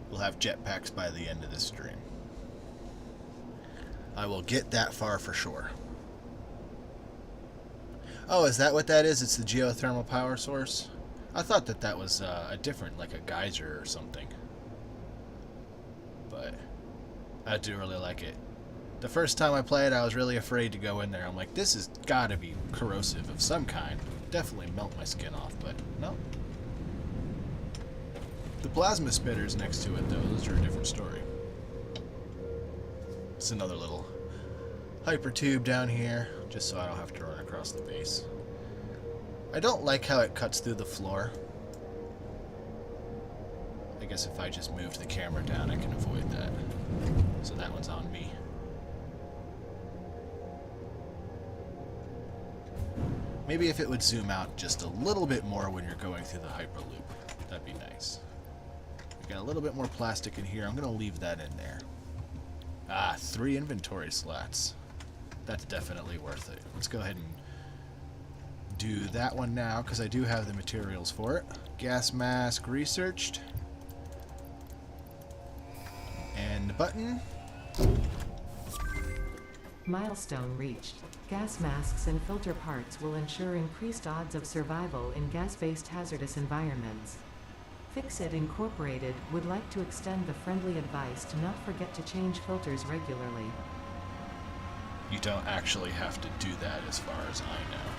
We'll have jetpacks by the end of this stream. I will get that far for sure. Oh, is that what that is? It's the geothermal power source? I thought that that was a different, like a geyser or something. But I do really like it. The first time I played, I was really afraid to go in there. I'm like, this has got to be corrosive of some kind. Definitely melt my skin off, but no. The plasma spitters next to it, though, those are a different story. It's another little hyper tube down here, just so I don't have to run across the base. I don't like how it cuts through the floor. I guess if I just moved the camera down, I can avoid that. So that one's on me. Maybe if it would zoom out just a little bit more when you're going through the Hyperloop. That'd be nice. We got a little bit more plastic in here. I'm going to leave that in there. Ah, 3 inventory slots. That's definitely worth it. Let's go ahead and do that one now, because I do have the materials for it. Gas mask researched. And button. Milestone reached. Gas masks and filter parts will ensure increased odds of survival in gas-based hazardous environments. Fixit Incorporated would like to extend the friendly advice to not forget to change filters regularly. You don't actually have to do that as far as I know.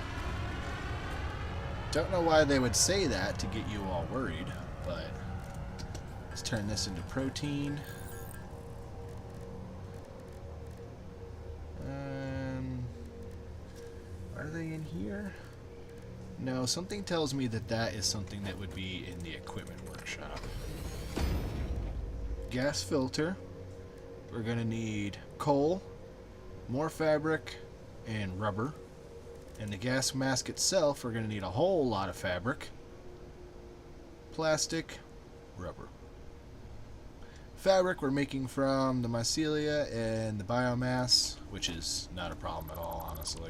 Don't know why they would say that to get you all worried, but let's turn this into protein. Are they in here? No, something tells me that that is something that would be in the equipment workshop. Gas filter. We're going to need coal, more fabric, and rubber. And the gas mask itself, we're going to need a whole lot of fabric, plastic, rubber. Fabric we're making from the mycelia and the biomass, which is not a problem at all, honestly.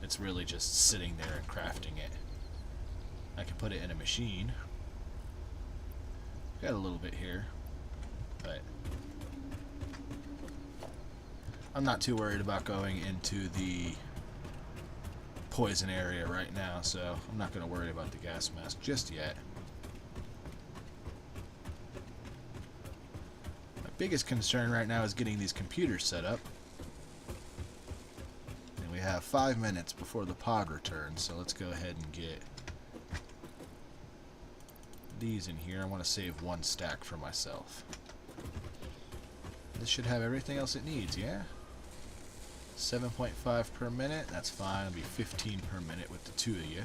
It's really just sitting there and crafting it. I can put it in a machine. Got a little bit here, but I'm not too worried about going into the poison area right now, so I'm not going to worry about the gas mask just yet. My biggest concern right now is getting these computers set up. And we have 5 minutes before the pod returns, so let's go ahead and get these in here. I want to save 1 stack for myself. This should have everything else it needs, yeah? 7.5 per minute, that's fine. It'll be 15 per minute with the 2 of you.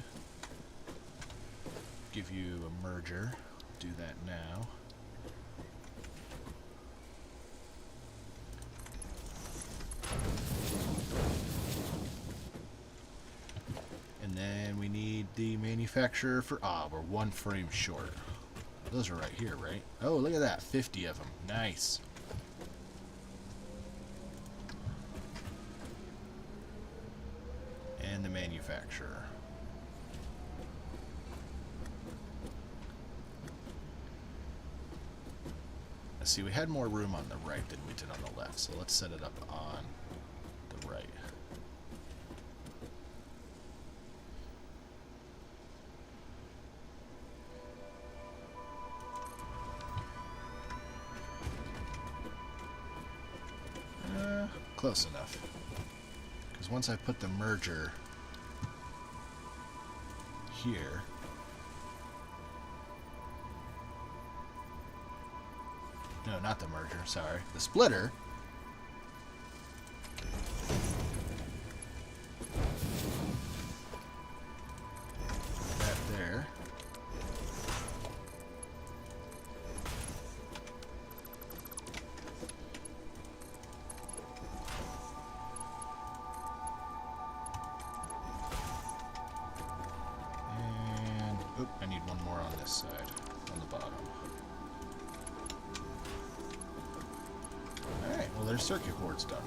Give you a merger. Do that now. And then we need the manufacturer for... we're 1 frame short. Those are right here, right? Oh, look at that. 50 of them. Nice. And the manufacturer. Let's see, we had more room on the right than we did on the left, so let's set it up on the right. Close enough. Because once I put the merger here, no, not the merger, sorry, the splitter, that there, I need 1 more on this side, on the bottom. Alright, well there's circuit boards done.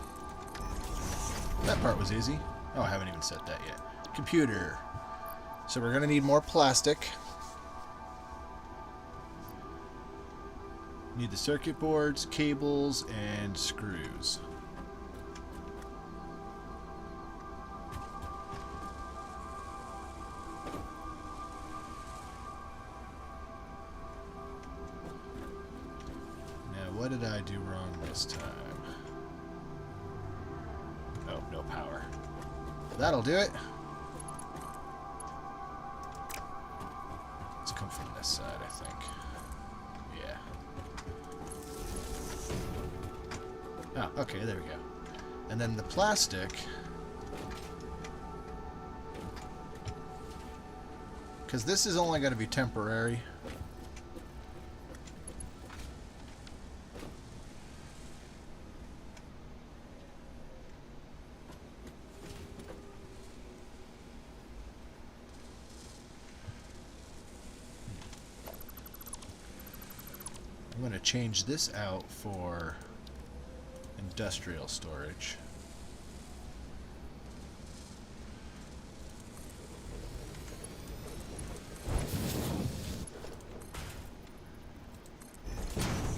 That part was easy. Oh, I haven't even set that yet. Computer. So we're going to need more plastic. Need the circuit boards, cables, and screws. What did I do wrong this time? Oh, no power. That'll do it. Let's come from this side, I think. Yeah. Oh, okay, there we go. And then the plastic... because this is only going to be temporary. I'm going to change this out for industrial storage.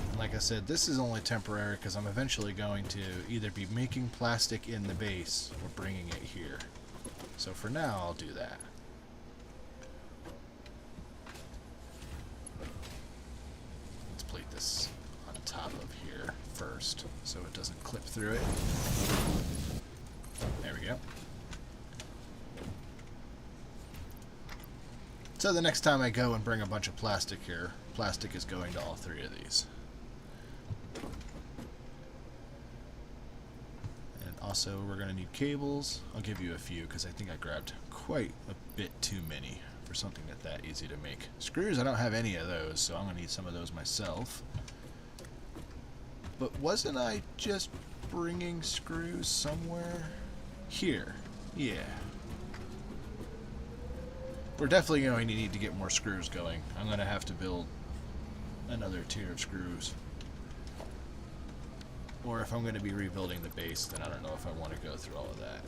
And like I said, this is only temporary because I'm eventually going to either be making plastic in the base or bringing it here. So for now, I'll do that. This on top of here first so it doesn't clip through it. There we go. So the next time I go and bring a bunch of plastic here, plastic is going to all 3 of these. And also we're going to need cables. I'll give you a few because I think I grabbed quite a bit too many for something that easy to make. Screws, I don't have any of those, so I'm going to need some of those myself. But wasn't I just bringing screws somewhere? Here. Yeah. We're definitely going to need to get more screws going. I'm going to have to build another tier of screws. Or if I'm going to be rebuilding the base, then I don't know if I want to go through all of that.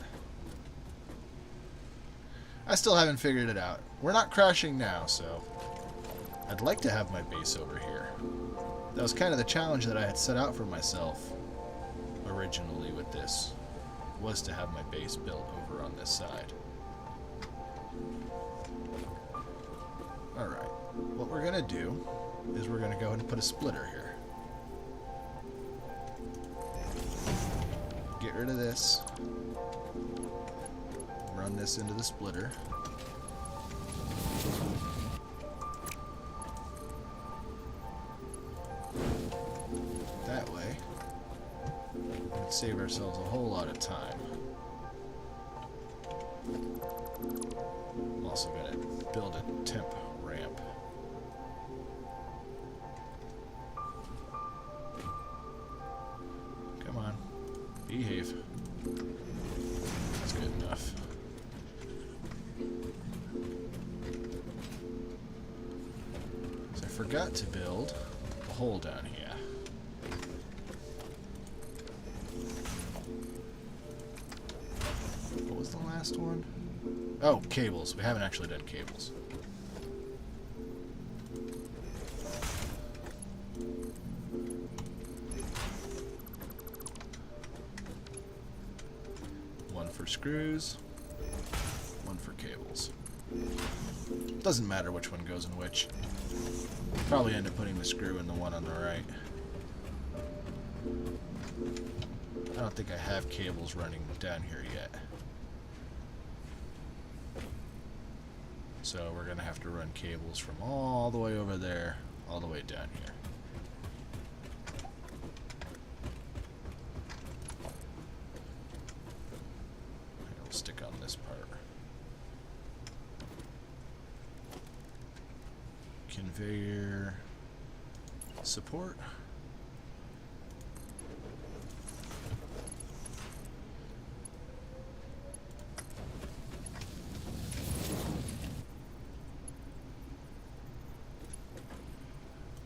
I still haven't figured it out. We're not crashing now, so I'd like to have my base over here. That was kind of the challenge that I had set out for myself originally with this, was to have my base built over on this side. Alright, what we're going to do is we're going to go ahead and put a splitter here. Get rid of this. Run this into the splitter. That way, we can save ourselves a whole lot of time. I'm also going to build a temp ramp. Come on, behave. That's good enough. So I forgot to build a hole down here. What was the last one? Oh, cables. We haven't actually done cables. One for screws, one for cables. Doesn't matter which one goes in which. Probably end up putting the screw in the one on the right. I don't think I have cables running down here yet. So we're going to have to run cables from all the way over there, all the way down here. It'll stick on this part. Conveyor support.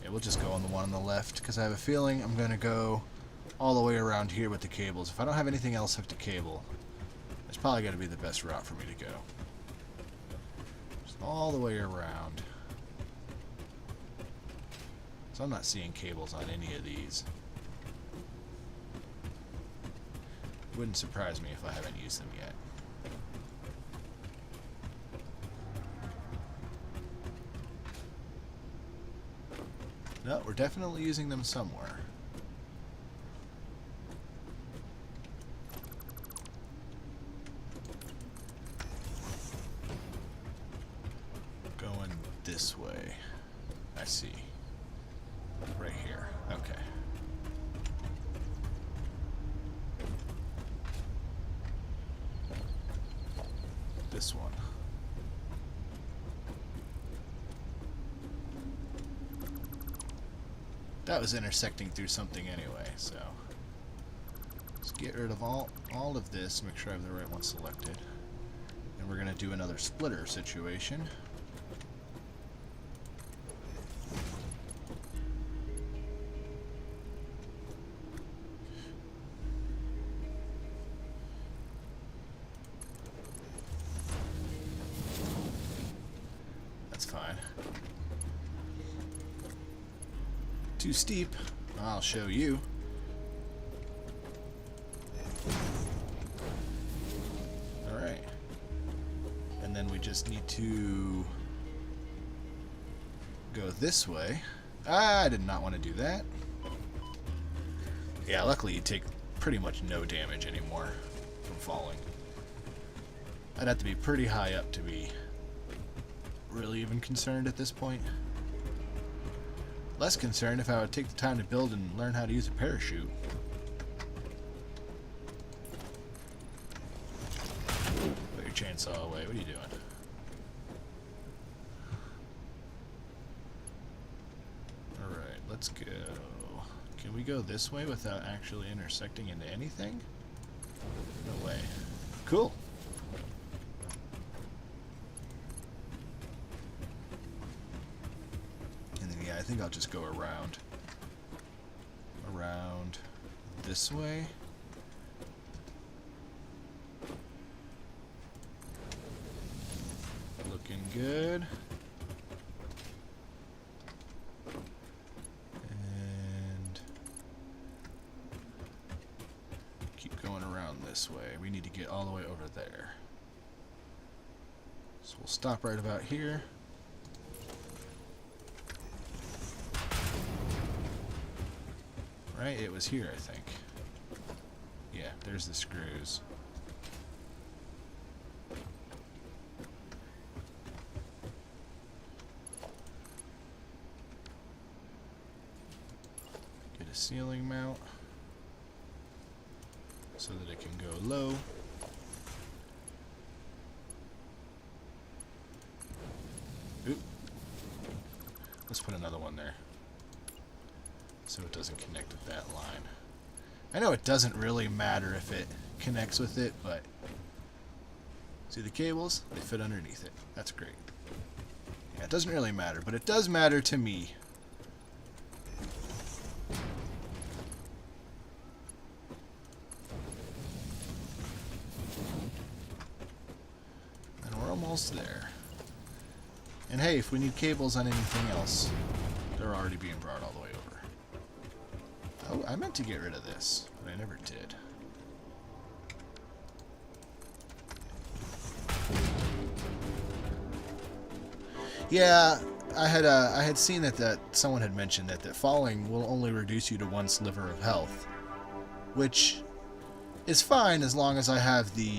We'll just go on the one on the left because I have a feeling I'm going to go all the way around here with the cables. If I don't have anything else hooked to cable, it's probably going to be the best route for me to go. Just all the way around. So I'm not seeing cables on any of these. Wouldn't surprise me if I haven't used them yet. No, we're definitely using them somewhere. Going this way. I see. Right here. Okay. This one. That was intersecting through something anyway, so let's get rid of all of this, make sure I have the right one selected. And we're going to do another splitter situation. That's fine. Too steep. I'll show you. Alright. And then we just need to go this way. I did not want to do that. Yeah, luckily you take pretty much no damage anymore from falling. I'd have to be pretty high up to be really even concerned at this point. Less concerned if I would take the time to build and learn how to use a parachute. Put your chainsaw away. What are you doing? Alright, let's go. Can we go this way without actually intersecting into anything? No way. Cool. And then, yeah, I think I'll just go around this way. Looking good. And keep going around this way. We need to get all the way over there. So we'll stop right about here. Right? It was here, I think. Yeah, there's the screws. Get a ceiling mount so that it can go low. Oop. Let's put another one there, so it doesn't connect with that line. I know it doesn't really matter if it connects with it, but see the cables? They fit underneath it. That's great. Yeah, it doesn't really matter, but it does matter to me. And we're almost there. And hey, if we need cables on anything else, they're already being brought all the way over. Oh, I meant to get rid of this, but I never did. Yeah, I had seen that someone had mentioned that falling will only reduce you to 1 sliver of health, which is fine as long as I have the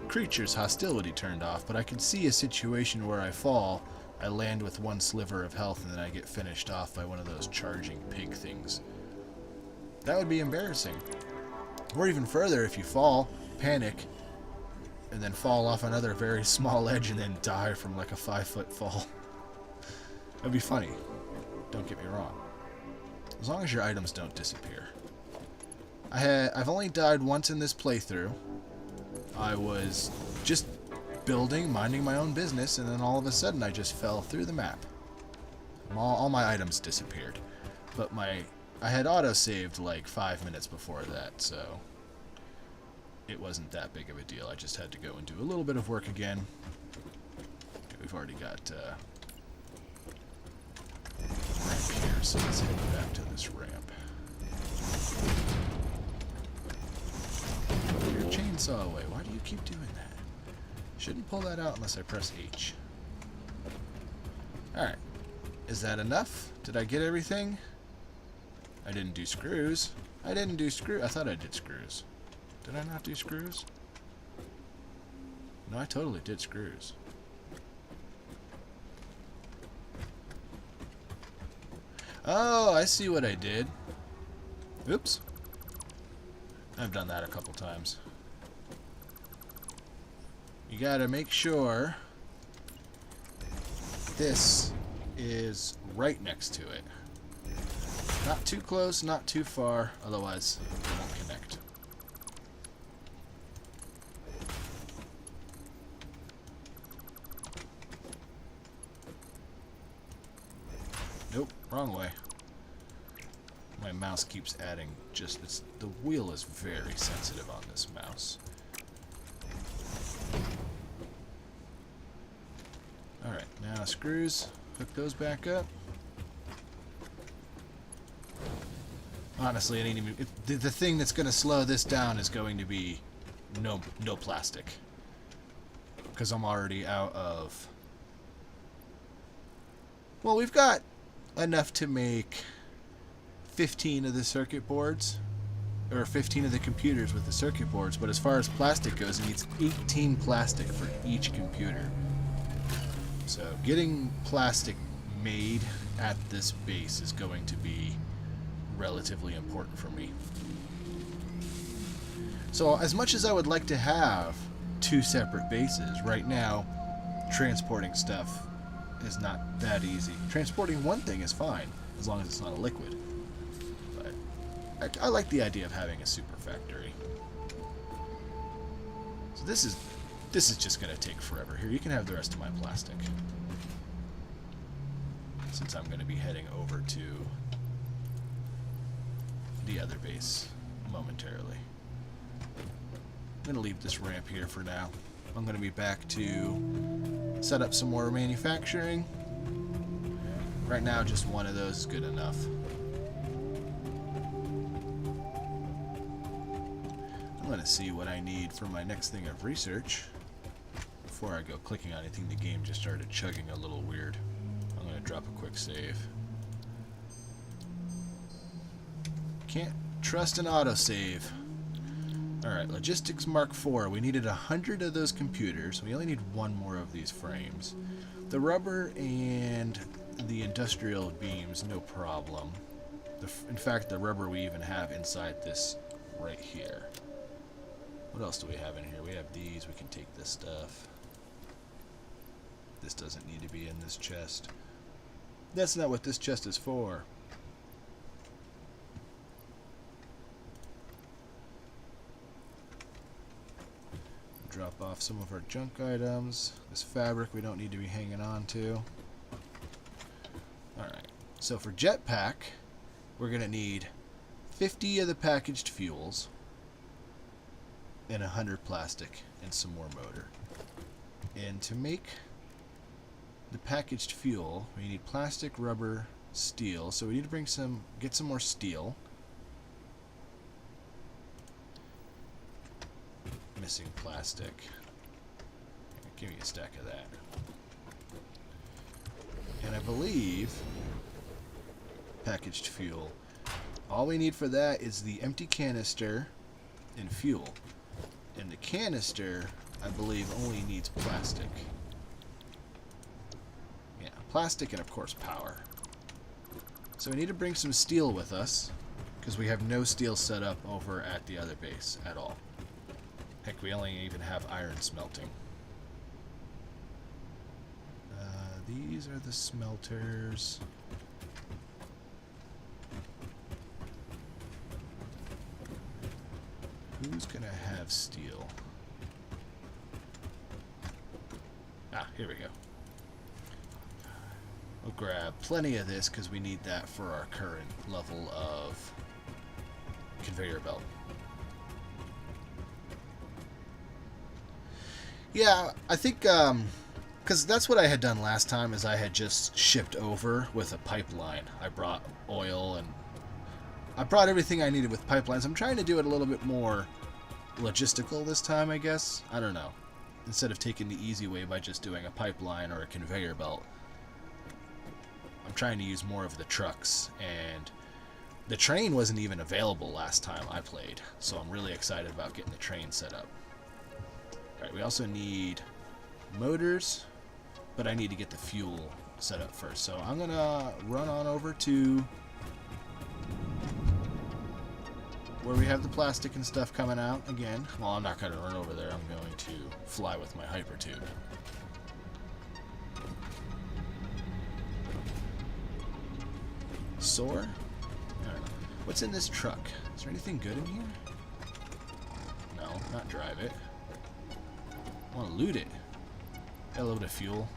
creature's hostility turned off. But I could see a situation where I fall, I land with 1 sliver of health, and then I get finished off by one of those charging pig things. That would be embarrassing. Or even further, if you fall, panic, and then fall off another very small ledge and then die from like a 5-foot fall. That'd be funny. Don't get me wrong. As long as your items don't disappear. I've only died once in this playthrough. I was just building, minding my own business, and then all of a sudden I just fell through the map. All my items disappeared. But I had auto-saved like 5 minutes before that, so it wasn't that big of a deal. I just had to go and do a little bit of work again. Okay, we've already got ramp here, so let's head back to this ramp. Put your chainsaw away. Why do you keep doing that? Shouldn't pull that out unless I press H. Alright. Is that enough? Did I get everything? I didn't do screws. I didn't do screws. I thought I did screws. Did I not do screws? No, I totally did screws. Oh, I see what I did. Oops. I've done that a couple times. You gotta make sure this is right next to it. Not too close, not too far, otherwise it won't connect. Nope, wrong way. My mouse keeps adding the wheel is very sensitive on this mouse. Alright, now screws, hook those back up. Honestly, it ain't even... the thing that's going to slow this down is going to be no plastic. Because I'm already out of... Well, we've got enough to make 15 of the circuit boards. Or 15 of the computers with the circuit boards. But as far as plastic goes, it needs 18 plastic for each computer. So getting plastic made at this base is going to be relatively important for me. So as much as I would like to have 2 separate bases, right now transporting stuff is not that easy. Transporting one thing is fine, as long as it's not a liquid. But I like the idea of having a super factory. So this is just going to take forever. Here, you can have the rest of my plastic, since I'm going to be heading over to the other base momentarily. I'm going to leave this ramp here for now. I'm going to be back to set up some more manufacturing. Right now, just one of those is good enough. I'm going to see what I need for my next thing of research. Before I go clicking on anything, the game just started chugging a little weird. I'm going to drop a quick save. Can't trust an autosave. Alright, Logistics Mark IV. We needed 100 of those computers. We only need 1 more of these frames. The rubber and the industrial beams, no problem. In fact, the rubber we even have inside this right here. What else do we have in here? We have these. We can take this stuff. This doesn't need to be in this chest. That's not what this chest is for. Drop off some of our junk items. This fabric we don't need to be hanging on to. Alright, so for jetpack, we're going to need 50 of the packaged fuels and 100 plastic and some more motor. And to make the packaged fuel, we need plastic, rubber, steel. So we need to get some more steel. Missing plastic. Give me a stack of that. And I believe packaged fuel. All we need for that is the empty canister and fuel. And the canister, I believe, only needs plastic. Yeah, plastic and of course power. So we need to bring some steel with us, because we have no steel set up over at the other base at all. Heck, we only even have iron smelting. These are the smelters. Who's gonna have steel? Ah, here we go. We'll grab plenty of this because we need that for our current level of conveyor belt. Yeah, I think, because that's what I had done last time, is I had just shipped over with a pipeline. I brought oil and I brought everything I needed with pipelines. I'm trying to do it a little bit more logistical this time, I guess. I don't know. Instead of taking the easy way by just doing a pipeline or a conveyor belt, I'm trying to use more of the trucks. And the train wasn't even available last time I played, so I'm really excited about getting the train set up. Alright, we also need motors, but I need to get the fuel set up first. So I'm going to run on over to where we have the plastic and stuff coming out again. Well, I'm not going to run over there. I'm going to fly with my hypertube. Soar? I don't know. What's in this truck? Is there anything good in here? No, not drive it. I want to loot it. Got a little bit of fuel.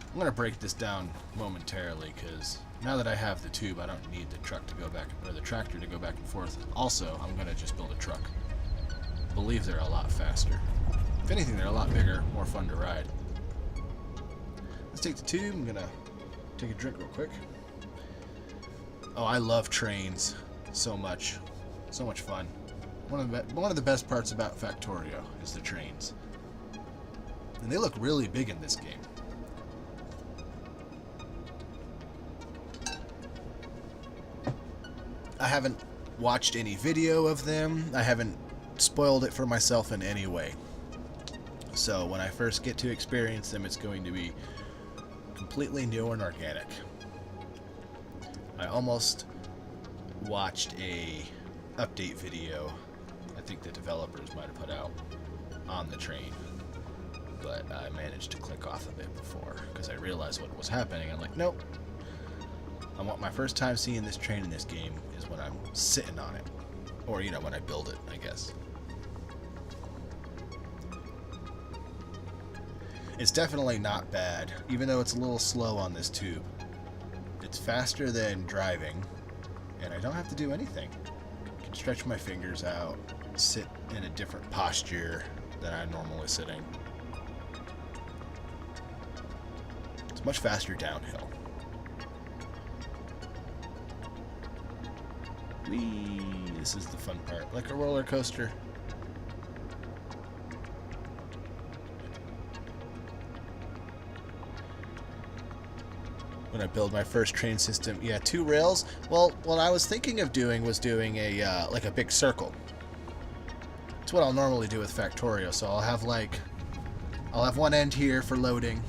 I'm going to break this down momentarily because now that I have the tube, I don't need the truck to go back, or the tractor to go back and forth. Also, I'm going to just build a truck. I believe they're a lot faster. If anything, they're a lot bigger, more fun to ride. Let's take the tube. I'm going to take a drink real quick. Oh, I love trains so much. So much fun. One of the best parts about Factorio is the trains. And they look really big in this game. I haven't watched any video of them. I haven't spoiled it for myself in any way. So when I first get to experience them, it's going to be completely new and organic. I almost watched a update video I think the developers might have put out on the train, but I managed to click off of it before because I realized what was happening. I'm like, nope. I want my first time seeing this train in this game is when I'm sitting on it, or you know, when I build it, I guess. It's definitely not bad, even though it's a little slow on this tube. It's faster than driving, and I don't have to do anything. I can stretch my fingers out, sit in a different posture than I'm normally sitting. It's much faster downhill. Whee! This is the fun part, like a roller coaster. When I build my first train system, yeah, 2 rails. Well, what I was thinking of doing was doing a like a big circle. It's what I'll normally do with Factorio. So I'll have one end here for loading,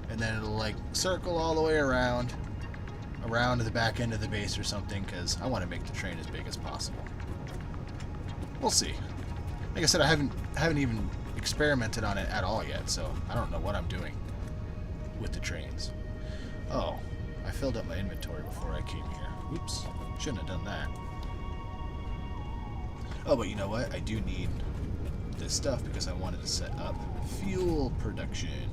and then it'll like circle all the way around to the back end of the base or something, because I want to make the train as big as possible. We'll see. Like I said, I haven't even experimented on it at all yet, so I don't know what I'm doing with the trains. Oh, I filled up my inventory before I came here. Oops, shouldn't have done that. Oh, but you know what? I do need this stuff because I wanted to set up fuel production.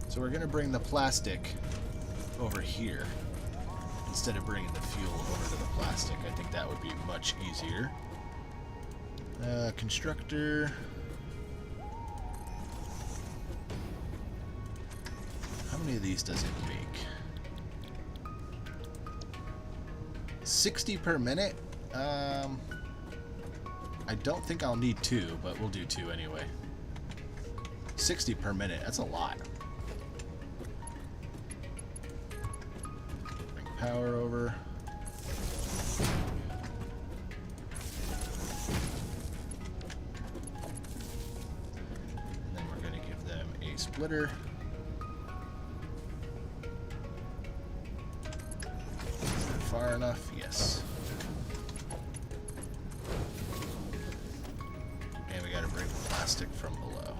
So we're going to bring the plastic over here instead of bringing the fuel over to the plastic. I think that would be much easier. Constructor. How many of these does it make? 60 per minute? I don't think I'll need 2, but we'll do 2 anyway. 60 per minute, that's a lot. Bring power over. And then we're going to give them a splitter. Far enough? Yes. And we gotta bring the plastic from below.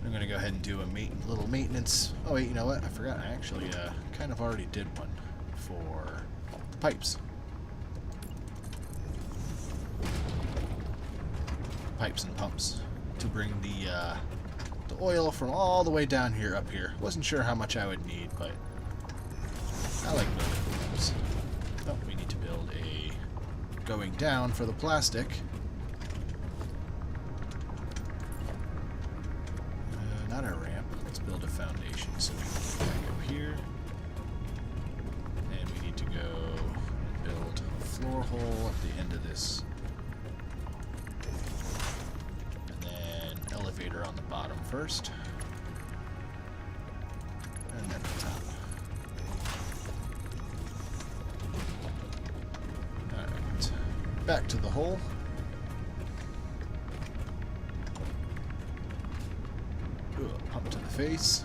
I'm gonna go ahead and do a little maintenance. Oh wait, you know what? I forgot. I actually kind of already did one for the pipes. Pipes and pumps to bring the oil from all the way down here up here. Wasn't sure how much I would need, but I like building pumps. Oh, we need to build a going down for the plastic. Not a ramp. Let's build a foundation. So we can go back up here, and we need to go and build a floor hole at the end of this. Elevator on the bottom first, and then the top. Alright, back to the hole. Ooh, pump to the face.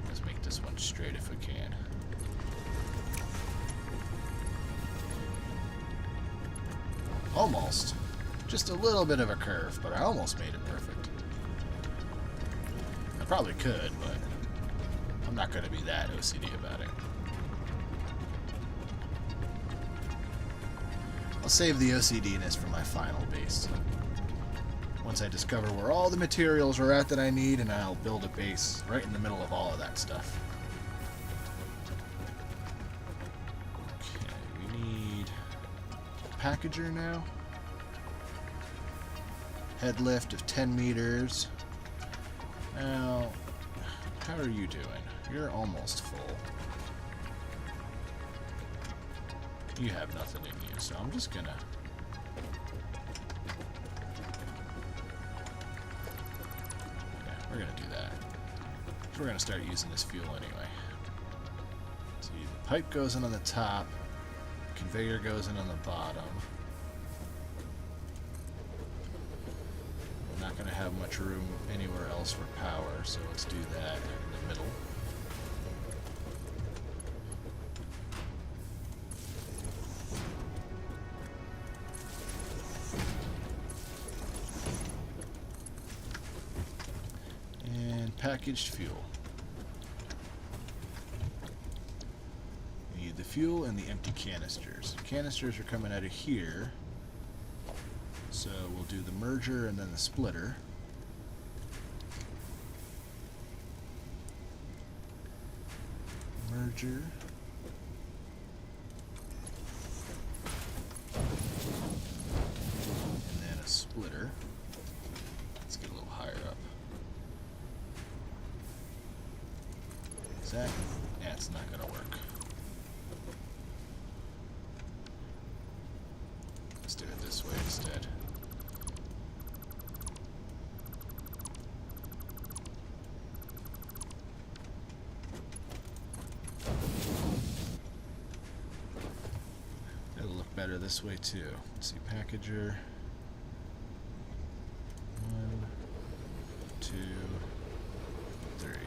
Let's make this one straight if we can. Almost. Just a little bit of a curve, but I almost made it perfect. I probably could, but I'm not going to be that OCD about it. I'll save the OCD-ness for my final base. Once I discover where all the materials are at that I need, and I'll build a base right in the middle of all of that stuff. Packager now. Head lift of 10 meters. Now, how are you doing? You're almost full. You have nothing in you, so I'm just gonna... Yeah. We're going to do that. So we're going to start using this fuel anyway. See, the pipe goes in on the top. Conveyor goes in on the bottom. We're not going to have much room anywhere else for power, so let's do that in the middle. And packaged fuel. We need the fuel and the empty canisters. Canisters are coming out of here. So we'll do the merger and then the splitter. Merger. And then a splitter. Let's get a little higher up. Is that? Yeah, it's not going to work. Let's do it this way instead. It'll look better this way too. Let's see, packager. 1, 2, 3. 1,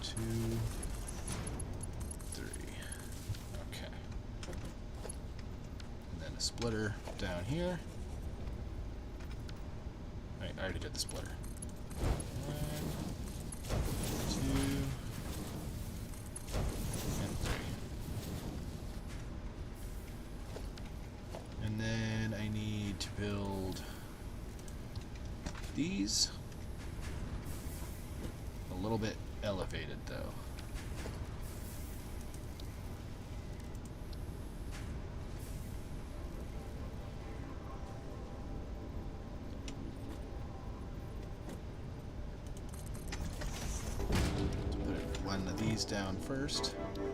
2, 3. Okay. And then a splitter down here. Right, I already did the splitter. 1, 2, and 3. And then I need to build these a little bit elevated though. Put one of these down first. And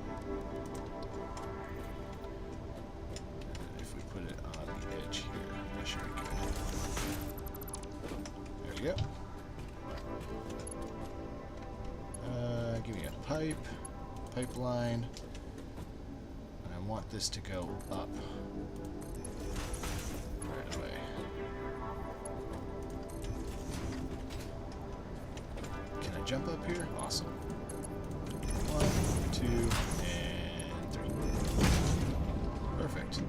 if we put it on the edge here, that should be good. There we go. Give me a pipeline, and I want this to go up right away. Can I jump up here? Awesome. 1, 2, and 3. Perfect.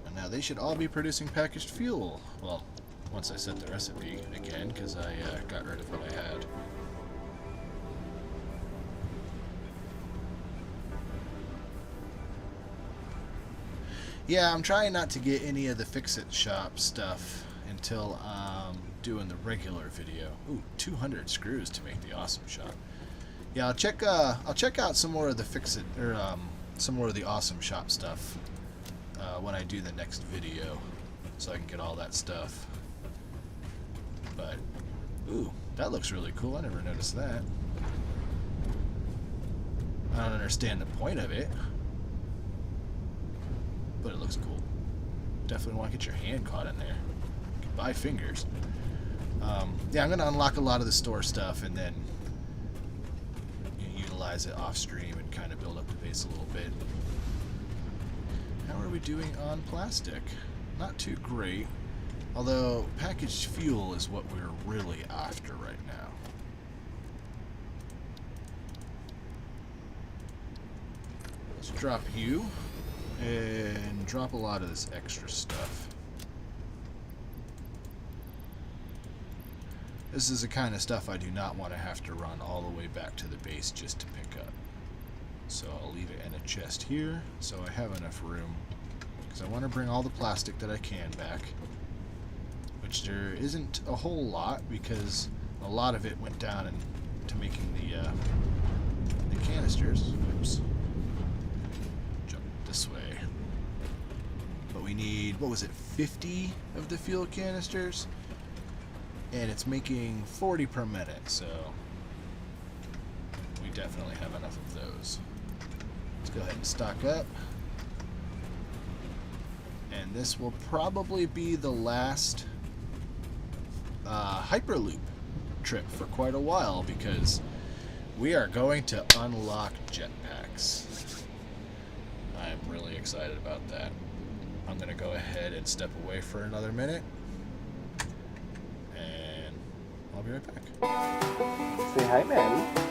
And now they should all be producing packaged fuel. Well, once I set the recipe again, because I got rid of what I had. Yeah, I'm trying not to get any of the Fix-It Shop stuff until I'm doing the regular video. Ooh, 200 screws to make the awesome shop. Yeah, I'll check out some more of the Fix-It or some more of the awesome shop stuff when I do the next video, so I can get all that stuff. But ooh, that looks really cool. I never noticed that. I don't understand the point of it, but it looks cool. Definitely want to get your hand caught in there. Goodbye fingers. Yeah, I'm going to unlock a lot of the store stuff and then utilize it off stream and kind of build up the base a little bit. How are we doing on plastic? Not too great. Although packaged fuel is what we're really after right now. Let's drop you. And drop a lot of this extra stuff. This is the kind of stuff I do not want to have to run all the way back to the base just to pick up. So I'll leave it in a chest here so I have enough room. Because I want to bring all the plastic that I can back. Which there isn't a whole lot because a lot of it went down into making the canisters. Oops. This way. But we need, what was it, 50 of the fuel canisters? And it's making 40 per minute, so we definitely have enough of those. Let's go ahead and stock up. And And this will probably be the last Hyperloop trip for quite a while, because we are going to unlock jetpacks. I'm really excited about that. I'm going to go ahead and step away for another minute, and I'll be right back. Say hi, Maddie.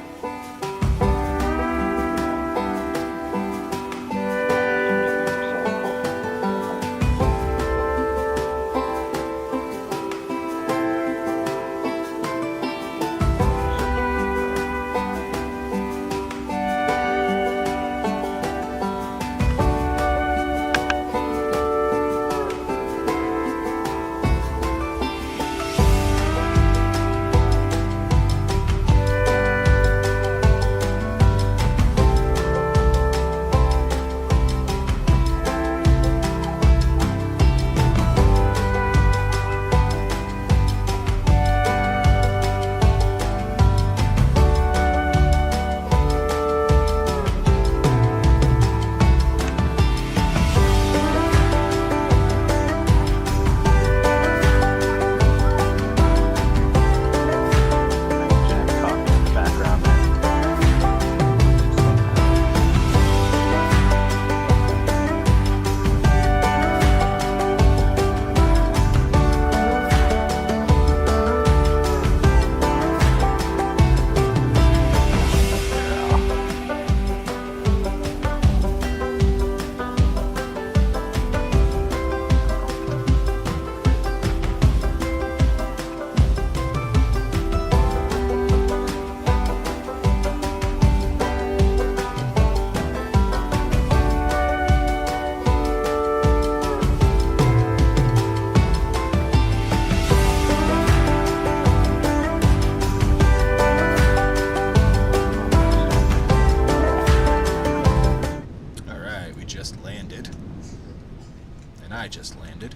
I just landed.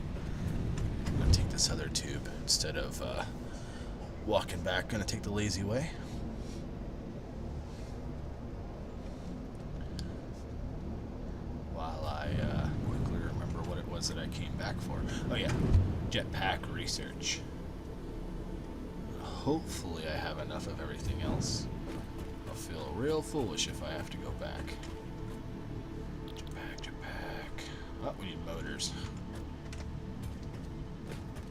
I'm going to take this other tube instead of walking back. Going to take the lazy way. While I quickly remember what it was that I came back for. Oh yeah, jetpack research. Hopefully I have enough of everything else. I'll feel real foolish if I have to go back. Jetpack. Oh, we need motors.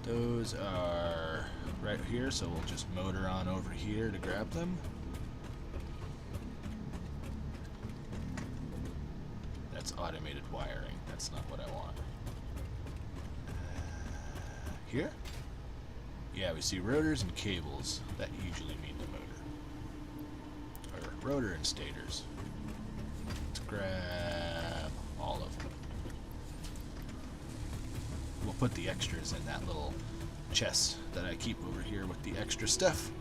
Those are right here, so we'll just motor on over here to grab them. That's automated wiring. That's not what I want. Here? Yeah, we see rotors and cables. That usually mean the motor. Or rotor and stators. Let's grab all of them. We'll put the extras in that little chest that I keep over here with the extra stuff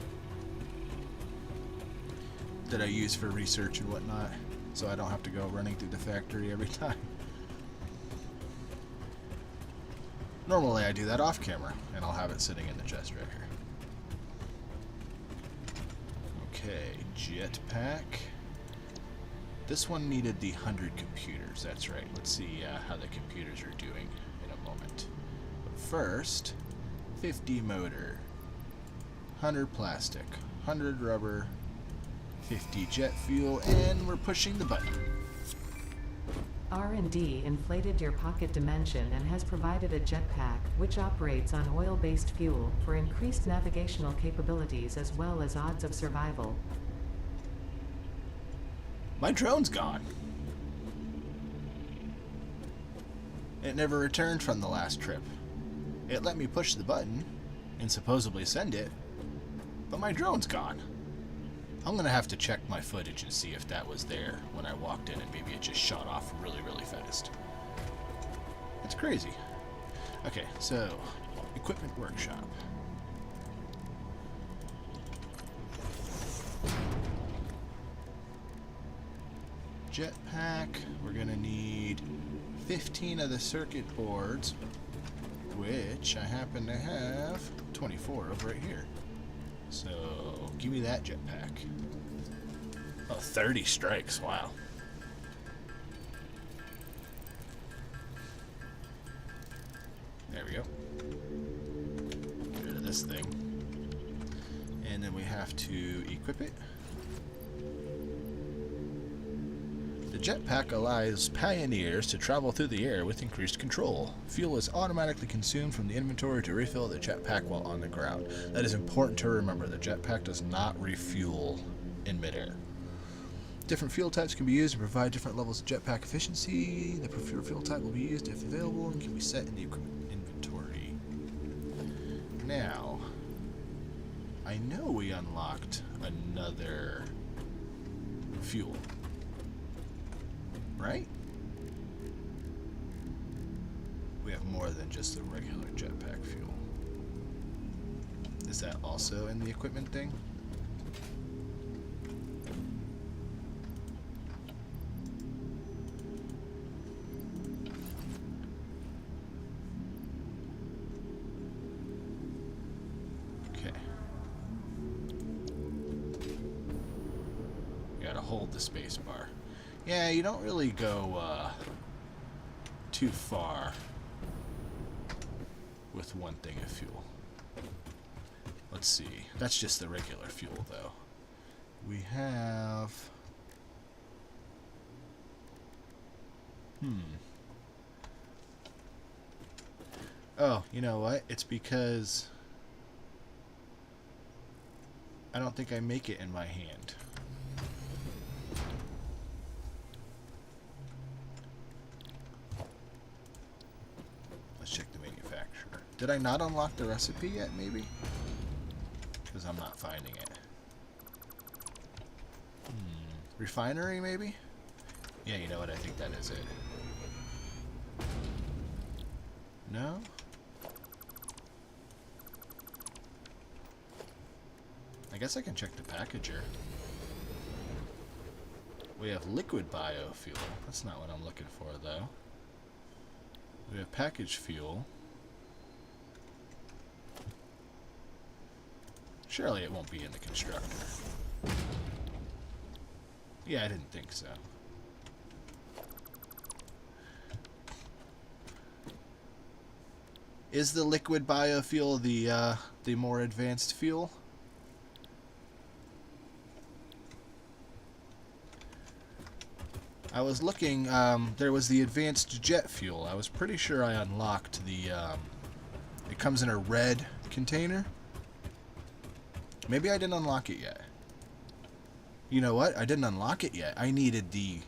that I use for research and whatnot, so I don't have to go running through the factory every time. Normally I do that off camera, and I'll have it sitting in the chest right here. Okay, jetpack. This one needed the 100 computers, that's right. Let's see how the computers are doing in a moment. But first, 50 motor, 100 plastic, 100 rubber, 50 jet fuel, and we're pushing the button. R&D inflated your pocket dimension and has provided a jetpack, which operates on oil-based fuel, for increased navigational capabilities as well as odds of survival. My drone's gone. It never returned from the last trip. It let me push the button and supposedly send it, but my drone's gone. I'm gonna have to check my footage and see if that was there when I walked in and maybe it just shot off really, really fast. That's crazy. Okay, so, equipment workshop. Jetpack, we're gonna need 15 of the circuit boards, which I happen to have 24 of right here. So, give me that jetpack. Oh, 30 strikes, wow. There we go. Get rid of this thing. And then we have to equip it. The jetpack allows pioneers to travel through the air with increased control. Fuel is automatically consumed from the inventory to refill the jetpack while on the ground. That is important to remember. The jetpack does not refuel in midair. Different fuel types can be used to provide different levels of jetpack efficiency. The preferred fuel type will be used if available and can be set in the equipment inventory. Now, I know we unlocked another fuel. Right? We have more than just the regular jetpack fuel. Is that also in the equipment thing? Okay. You gotta hold the space bar. Yeah, you don't really go too far with one thing of fuel. Let's see. That's just the regular fuel, though. We have... Oh, you know what? It's because I don't think I make it in my hand. Did I not unlock the recipe yet, maybe? Because I'm not finding it. Refinery, maybe? Yeah, you know what? I think that is it. No? I guess I can check the packager. We have liquid biofuel. That's not what I'm looking for, though. We have packaged fuel. Surely it won't be in the constructor. Yeah, I didn't think so. Is the liquid biofuel the more advanced fuel? I was looking, there was the advanced jet fuel. I was pretty sure I unlocked the, it comes in a red container. Maybe I didn't unlock it yet. You know what? I didn't unlock it yet. I needed the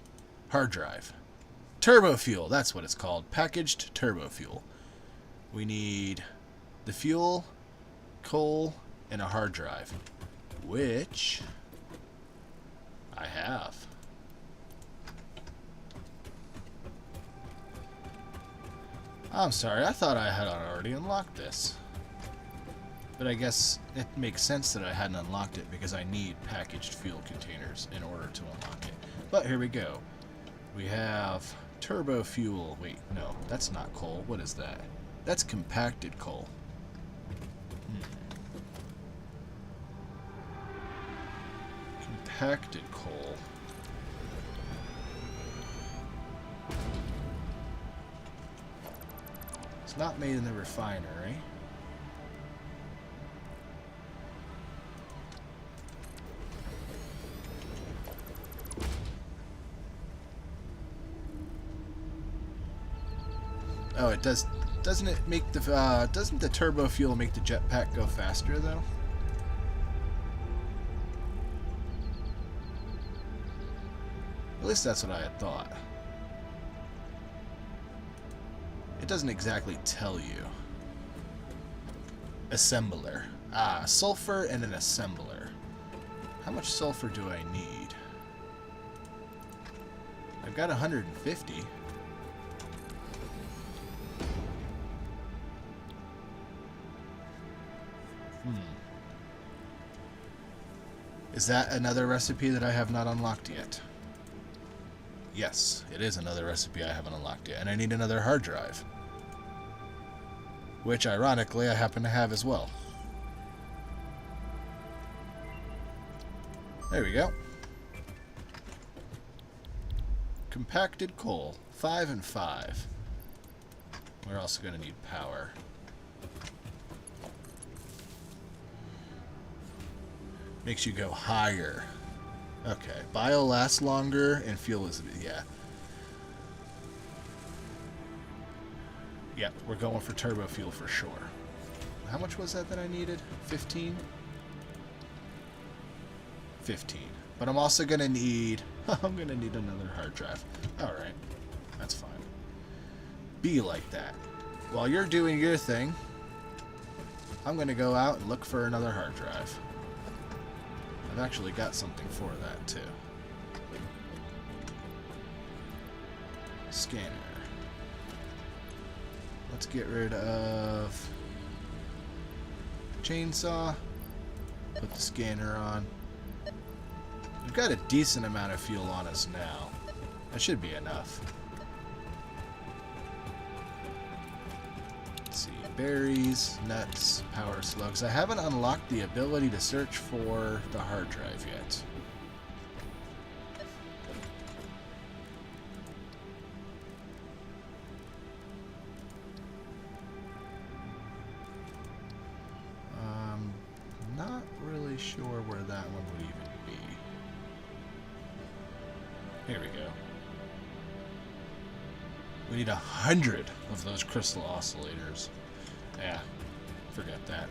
hard drive. Turbo fuel, that's what it's called. Packaged turbo fuel. We need the fuel, coal, and a hard drive. Which I have. I'm sorry, I thought I had already unlocked this. But I guess it makes sense that I hadn't unlocked it because I need packaged fuel containers in order to unlock it. But here we go. We have turbo fuel. Wait, no, that's not coal. What is that? That's compacted coal. Compacted coal. It's not made in the refinery. Oh, it does. Doesn't it make the doesn't the turbo fuel make the jetpack go faster though? At least that's what I had thought. It doesn't exactly tell you. Assembler. Ah, sulfur and an assembler. How much sulfur do I need? I've got 150. Is that another recipe that I have not unlocked yet? Yes, it is another recipe I haven't unlocked yet. And I need another hard drive. Which, ironically, I happen to have as well. There we go. Compacted coal. 5 and 5. We're also going to need power. Makes you go higher. Okay. Bio lasts longer and fuel is... Yeah. Yep, we're going for turbo fuel for sure. How much was that I needed? 15? 15. But I'm also going to need... I'm going to need another hard drive. Alright. That's fine. Be like that. While you're doing your thing, I'm going to go out and look for another hard drive. I've actually got something for that, too. Scanner. Let's get rid of... chainsaw. Put the scanner on. We've got a decent amount of fuel on us now. That should be enough. Let's see. Berries, nuts, power slugs. I haven't unlocked the ability to search for the hard drive yet. Not really sure where that one would even be. Here we go. We need 100 of those crystal oscillators. Yeah, forget that.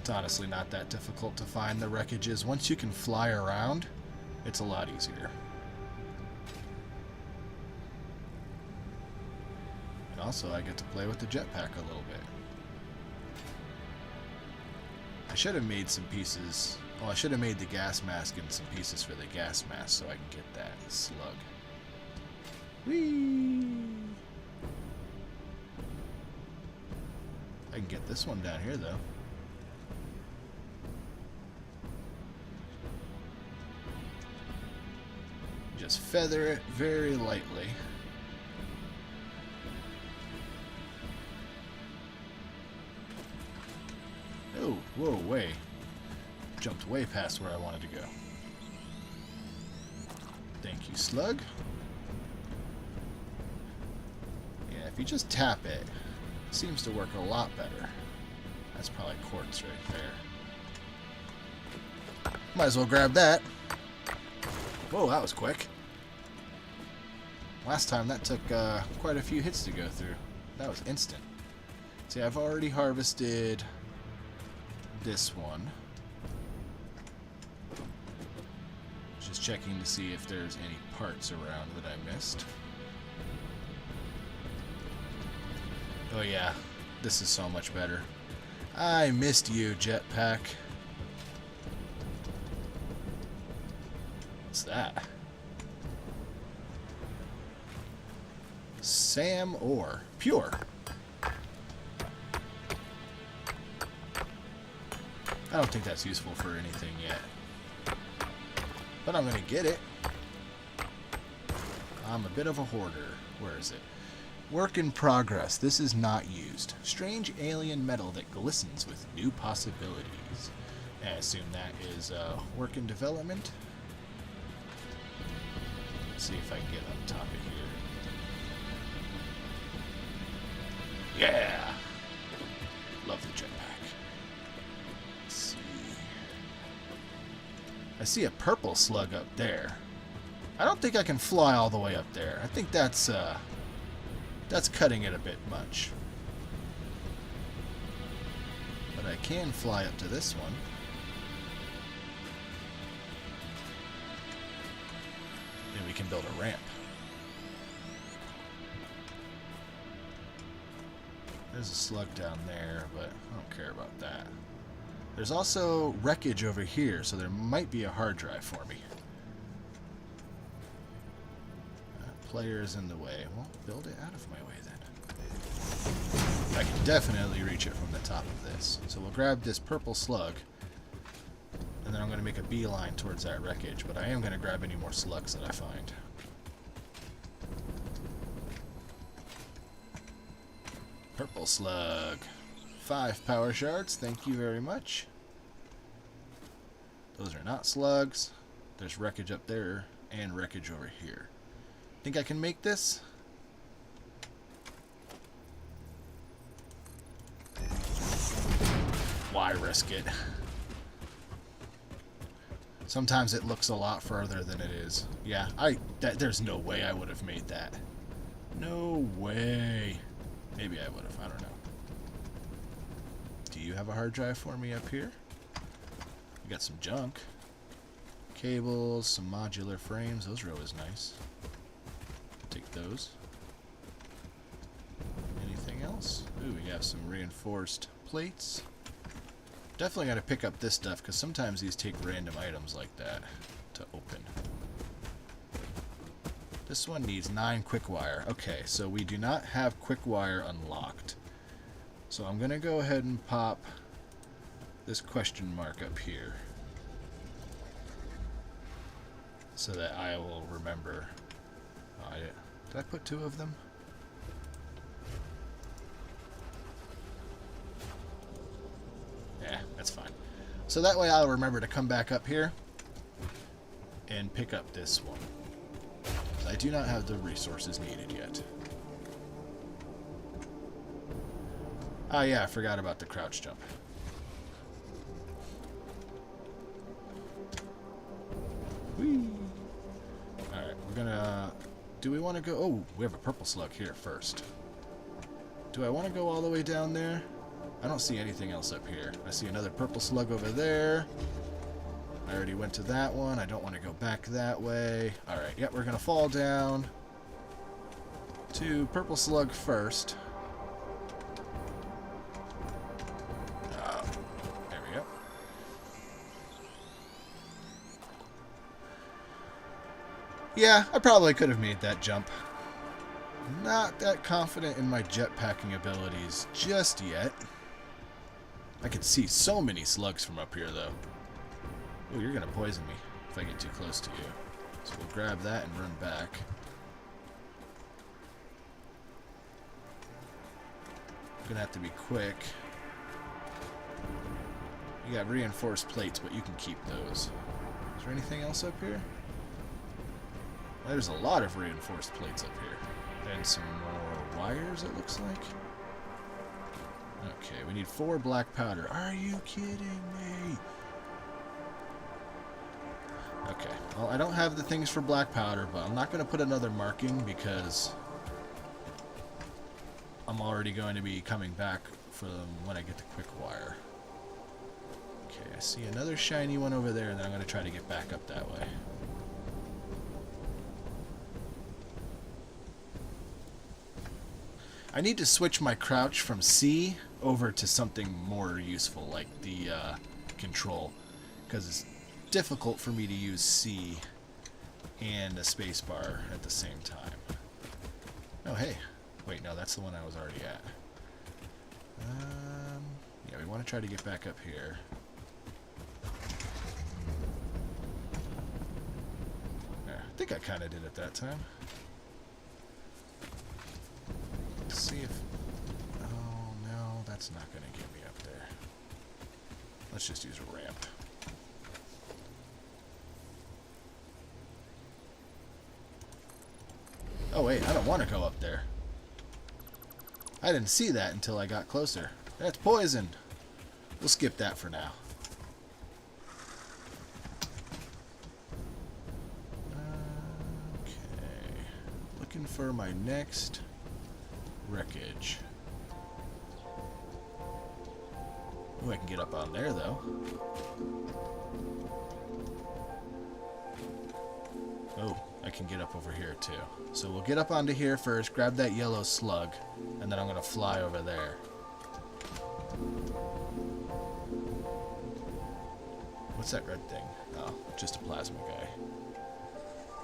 It's honestly not that difficult to find the wreckages. Once you can fly around, it's a lot easier. And also, I get to play with the jetpack a little bit. I should have made some pieces. Well, I should have made the gas mask and some pieces for the gas mask so I can get that slug. Whee! I can get this one down here, though. Just feather it very lightly. Oh, whoa, way. Jumped way past where I wanted to go. Thank you, slug. Yeah, if you just tap it, it seems to work a lot better. That's probably quartz right there. Might as well grab that. Whoa, that was quick. Last time that took quite a few hits to go through. That was instant. See, I've already harvested this one. Just checking to see if there's any parts around that I missed. Oh yeah, this is so much better. I missed you, jetpack. What's that? Sam ore. Pure. I don't think that's useful for anything yet. But I'm going to get it. I'm a bit of a hoarder. Where is it? Work in progress. This is not used. Strange alien metal that glistens with new possibilities. I assume that is work in development. Let's see if I can get on top of here. Yeah! Love the jetpack. I see a purple slug up there. I don't think I can fly all the way up there. I think that's cutting it a bit much. But I can fly up to this one. Then we can build a ramp. There's a slug down there, but I don't care about that. There's also wreckage over here, so there might be a hard drive for me. Player is in the way. Well, build it out of my way then. I can definitely reach it from the top of this. So we'll grab this purple slug, and then I'm going to make a beeline towards that wreckage, but I am going to grab any more slugs that I find. Purple slug. 5 power shards, thank you very much. Those are not slugs. There's wreckage up there and wreckage over here. Think I can make this? why risk it? Sometimes it looks a lot further than it is. Yeah, there's no way I would have made that. No way. Maybe I would have. I don't know. Do you have a hard drive for me up here? We got some junk. Cables, some modular frames. Those are always nice. Take those. Anything else? Ooh, we have some reinforced plates. Definitely got to pick up this stuff because sometimes these take random items like that to open. This one needs 9 quick wire. Okay, so we do not have quick wire unlocked. So I'm going to go ahead and pop this question mark up here so that I will remember. Did I put 2 of them? Yeah, that's fine. So that way I'll remember to come back up here and pick up this one. I do not have the resources needed yet. Ah, yeah, I forgot about the crouch jump. Whee! Alright, we're gonna... Do we want to go... Oh, we have a purple slug here first. Do I want to go all the way down there? I don't see anything else up here. I see another purple slug over there. I already went to that one. I don't want to go back that way. Alright, yep, we're going to fall down to purple slug first. There we go. Yeah, I probably could have made that jump. Not that confident in my jetpacking abilities just yet. I can see so many slugs from up here, though. Oh, you're going to poison me if I get too close to you. So we'll grab that and run back. I'm going to have to be quick. You got reinforced plates, but you can keep those. Is there anything else up here? There's a lot of reinforced plates up here. And some more wires, it looks like. Okay, we need 4 black powder. Are you kidding me? Okay, well, I don't have the things for black powder, but I'm not going to put another marking because I'm already going to be coming back for them when I get the quick wire. Okay, I see another shiny one over there, and then I'm going to try to get back up that way. I need to switch my crouch from C over to something more useful, like the control, because it's difficult for me to use C and a spacebar at the same time. Oh, hey. Wait, no, that's the one I was already at. Yeah, we want to try to get back up here. Yeah, I think I kind of did it that time. Let's see if... Oh, no, that's not going to get me up there. Let's just use a ramp. Oh, wait, I don't want to go up there. I didn't see that until I got closer. That's poison. We'll skip that for now. Okay. Looking for my next wreckage. Ooh, I can get up on there, though. Oh, I can get up over here, too. So we'll get up onto here first, grab that yellow slug, and then I'm going to fly over there. What's that red thing? Oh, just a plasma guy.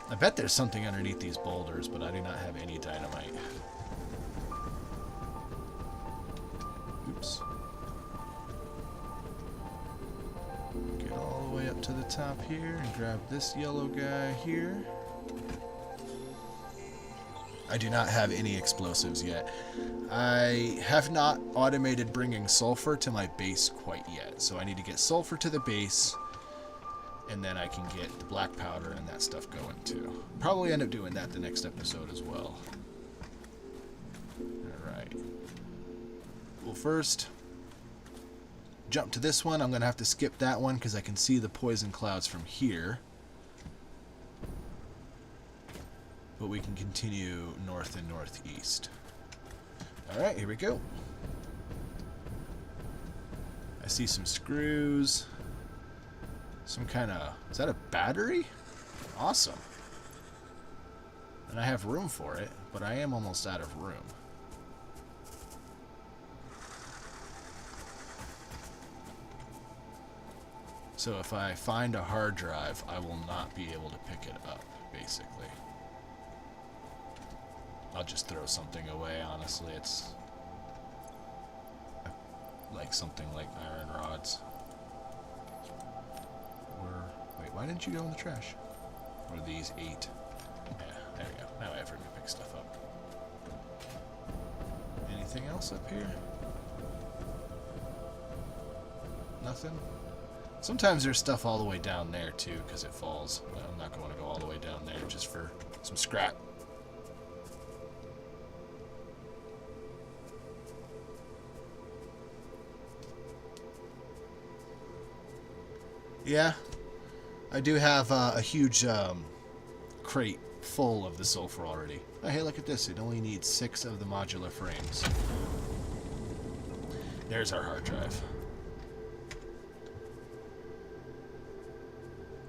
I bet there's something underneath these boulders, but I do not have any dynamite. Oops. Get all the way up to the top here and grab this yellow guy here. I do not have any explosives yet. I have not automated bringing sulfur to my base quite yet, so I need to get sulfur to the base, and then I can get the black powder and that stuff going too. Probably end up doing that the next episode as well. Alright. Well, first, jump to this one. I'm going to have to skip that one because I can see the poison clouds from here. But we can continue north and northeast. Alright, here we go. I see some screws. Some kind of... Is that a battery? Awesome. And I have room for it, but I am almost out of room. So if I find a hard drive, I will not be able to pick it up, basically. I'll just throw something away, honestly. It's like something like iron rods. Or, wait, why didn't you go in the trash? Or these 8? Yeah, there we go. Now I have room to pick stuff up. Anything else up here? Nothing? Sometimes there's stuff all the way down there too, because it falls. But I'm not going to go all the way down there just for some scrap. Yeah, I do have a huge crate full of the sulfur already. Oh, hey, look at this. It only needs 6 of the modular frames. There's our hard drive.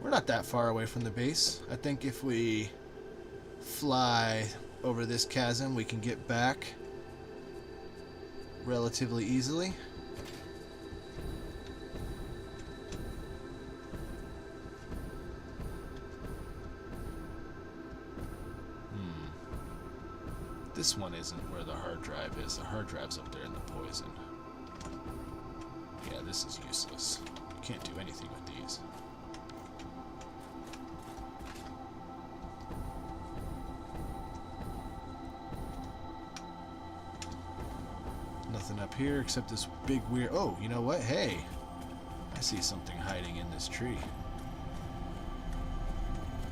We're not that far away from the base. I think if we fly over this chasm, we can get back relatively easily. This one isn't where the hard drive is. The hard drive's up there in the poison. Yeah, this is useless. You can't do anything with these. Nothing up here except this big weird... Oh, you know what? Hey! I see something hiding in this tree.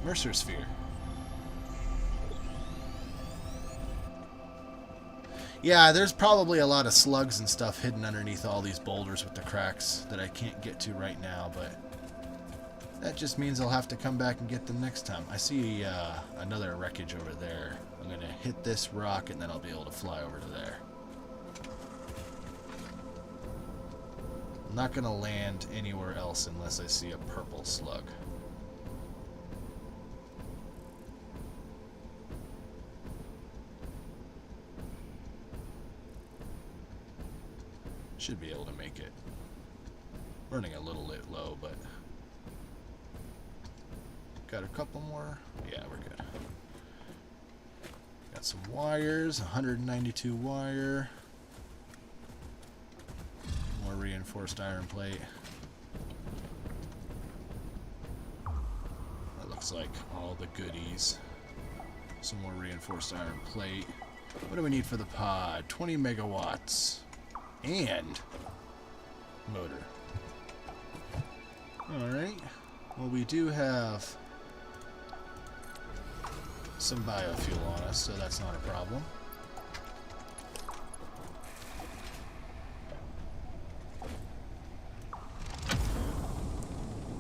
Mercer sphere. Yeah, there's probably a lot of slugs and stuff hidden underneath all these boulders with the cracks that I can't get to right now, but that just means I'll have to come back and get them next time. I see another wreckage over there. I'm going to hit this rock and then I'll be able to fly over to there. I'm not going to land anywhere else unless I see a purple slug. Should be able to make it. Running a little bit low, but got a couple more. Yeah, we're good. Got some wires, 192 wire. More reinforced iron plate. That looks like all the goodies. Some more reinforced iron plate. What do we need for the pod? 20 megawatts. And motor. Alright. Well, we do have some biofuel on us, so that's not a problem.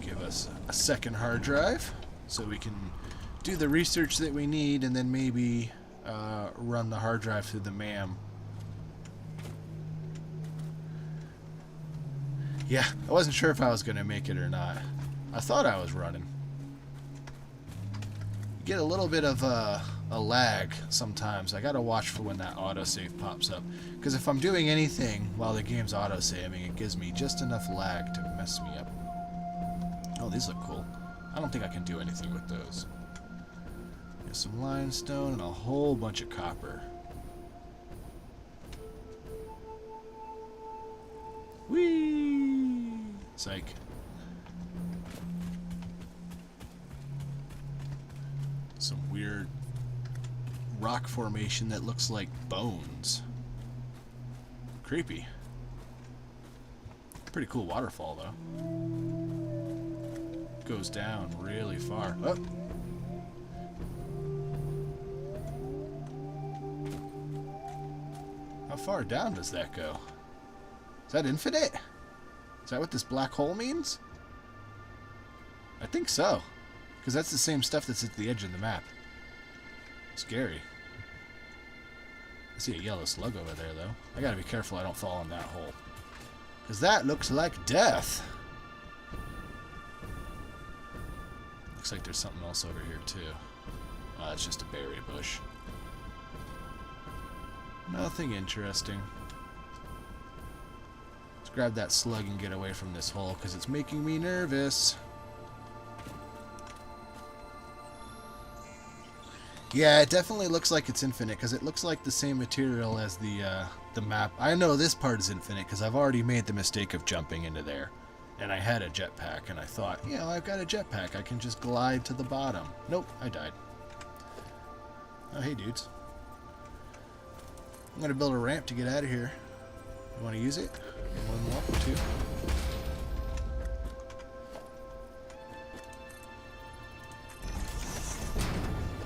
Give us a second hard drive so we can do the research that we need and then maybe run the hard drive through the MAM. Yeah, I wasn't sure if I was going to make it or not. I thought I was running. You get a little bit of a lag sometimes. I got to watch for when that autosave pops up. Because if I'm doing anything while the game's autosaving, it gives me just enough lag to mess me up. Oh, these look cool. I don't think I can do anything with those. There's some limestone and a whole bunch of copper. Whee! Psych. Some weird rock formation that looks like bones. Creepy. Pretty cool waterfall, though. Goes down really far. Oh! How far down does that go? Is that infinite? Is that what this black hole means? I think so. Because that's the same stuff that's at the edge of the map. Scary. I see a yellow slug over there, though. I gotta be careful I don't fall in that hole. Because that looks like death. Looks like there's something else over here, too. Oh, it's just a berry bush. Nothing interesting. Let's grab that slug and get away from this hole, because it's making me nervous. Yeah, it definitely looks like it's infinite, because it looks like the same material as the map. I know this part is infinite, because I've already made the mistake of jumping into there. And I had a jetpack, and I thought, you know, I've got a jetpack. I can just glide to the bottom. Nope, I died. Oh, hey, dudes. I'm going to build a ramp to get out of here. You want to use it? You're more than welcome to.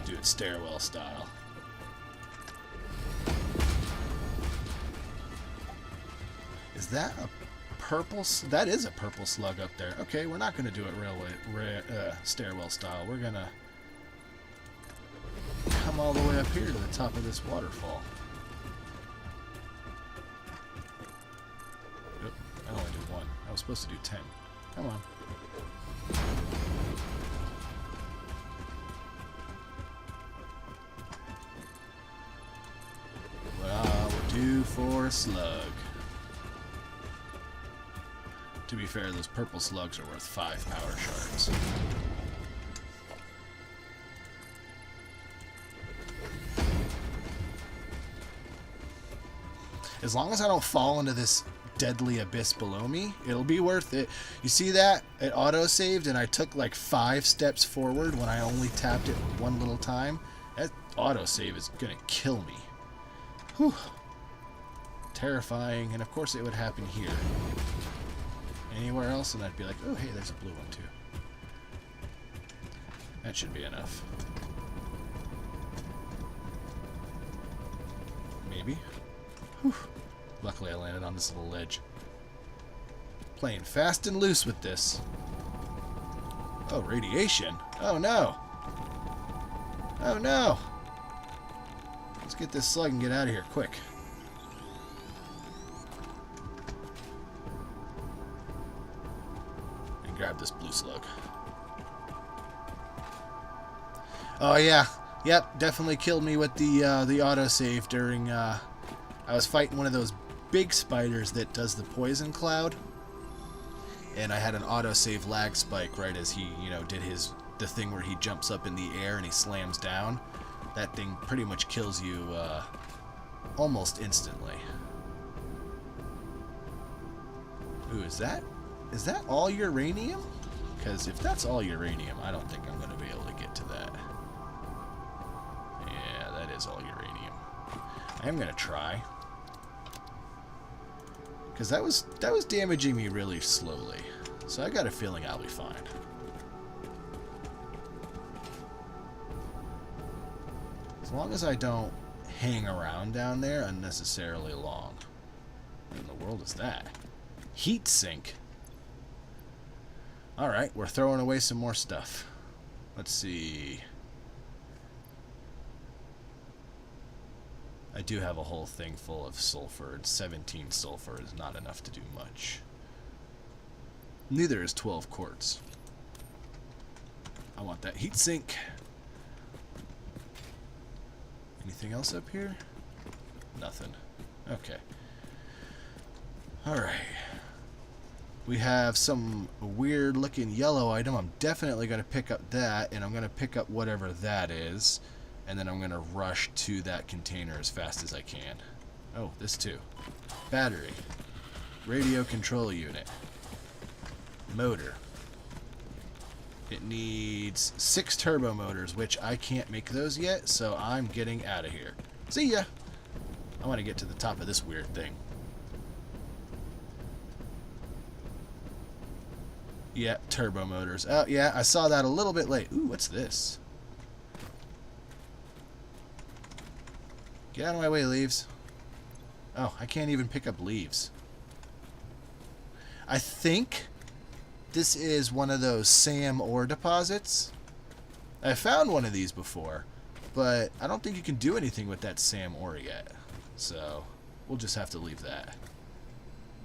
Do it stairwell style. Is that a purple? That is a purple slug up there. Okay, we're not going to do it stairwell style. We're going to come all the way up here to the top of this waterfall. Oop, I only did one. I was supposed to do 10. Come on. Well, we're due for a slug. To be fair, those purple slugs are worth 5 power shards. As long as I don't fall into this deadly abyss below me, it'll be worth it. You see that? It auto-saved, and I took like 5 steps forward when I only tapped it one little time. That auto-save is gonna kill me. Whew. Terrifying, and of course it would happen here. Anywhere else, and I'd be like, oh, hey, there's a blue one, too. That should be enough. Maybe. Whew. Luckily, I landed on this little ledge. Playing fast and loose with this. Oh, radiation. Oh, no. Oh, no. Let's get this slug and get out of here, quick. And grab this blue slug. Oh, yeah. Yep, definitely killed me with the autosave during... I was fighting one of those big spiders that does the poison cloud, and I had an autosave lag spike right as he, you know, did the thing where he jumps up in the air and he slams down. That thing pretty much kills you almost instantly. Ooh, is that all uranium? Because if that's all uranium, I don't think I'm going to be able to get to that. Yeah, that is all uranium. I am going to try. Because that was damaging me really slowly. So I got a feeling I'll be fine. As long as I don't hang around down there unnecessarily long. What in the world is that? Heat sink. Alright, we're throwing away some more stuff. Let's see. I do have a whole thing full of sulfur, and 17 sulfur is not enough to do much. Neither is 12 quartz. I want that heat sink. Anything else up here? Nothing. Okay. Alright. We have some weird looking yellow item. I'm definitely going to pick up that, and I'm going to pick up whatever that is. And then I'm going to rush to that container as fast as I can. Oh, this too. Battery. Radio control unit. Motor. It needs 6 turbo motors, which I can't make those yet, so I'm getting out of here. See ya! I want to get to the top of this weird thing. Yeah, turbo motors. Oh, yeah, I saw that a little bit late. Ooh, what's this? Get out of my way, leaves. Oh, I can't even pick up leaves. I think this is one of those SAM ore deposits. I found one of these before, but I don't think you can do anything with that SAM ore yet. So we'll just have to leave that.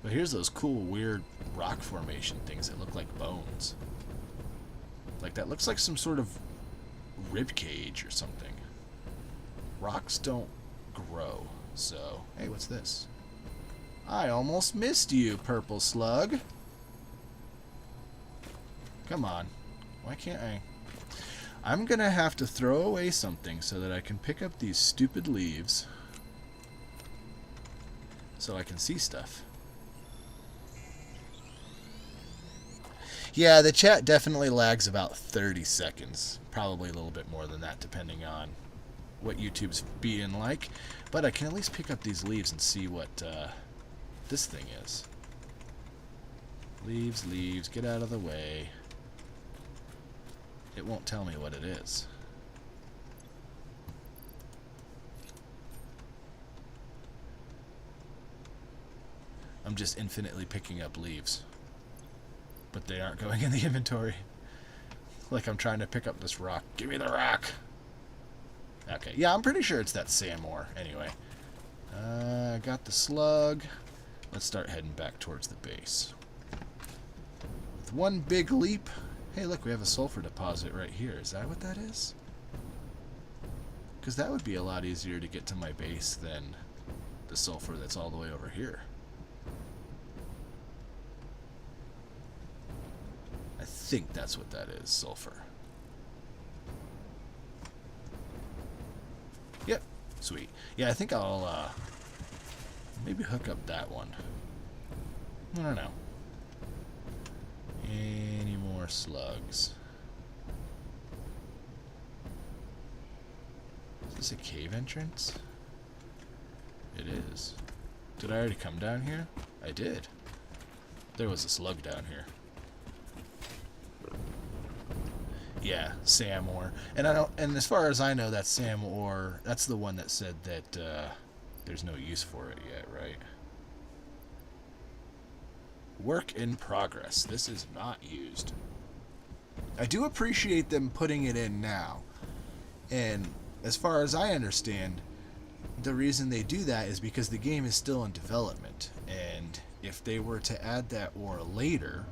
But here's those cool, weird rock formation things that look like bones. Like that looks like some sort of rib cage or something. Rocks don't grow, so... Hey, what's this? I almost missed you, purple slug. Come on. Why can't I? I'm gonna have to throw away something so that I can pick up these stupid leaves. So I can see stuff. Yeah, the chat definitely lags about 30 seconds. Probably a little bit more than that, depending on what YouTube's being like. But I can at least pick up these leaves and see what this thing is. Leaves, leaves, get out of the way. It won't tell me what it is. I'm just infinitely picking up leaves. But they aren't going in the inventory. Like I'm trying to pick up this rock. Give me the rock! Okay, yeah, I'm pretty sure it's that SAM ore. Anyway. Got the slug. Let's start heading back towards the base. With one big leap. Hey, look, we have a sulfur deposit right here. Is that what that is? Because that would be a lot easier to get to my base than the sulfur that's all the way over here. I think that's what that is, sulfur. Yep, sweet. Yeah, I think I'll maybe hook up that one. I don't know. Any more slugs? Is this a cave entrance? It is. Did I already come down here? I did. There was a slug down here. Yeah, SAM ore. And I don't. And as far as I know, that SAM ore, that's the one that said that there's no use for it yet, right? Work in progress. This is not used. I do appreciate them putting it in now. And as far as I understand, the reason they do that is because the game is still in development. And if they were to add that ore later,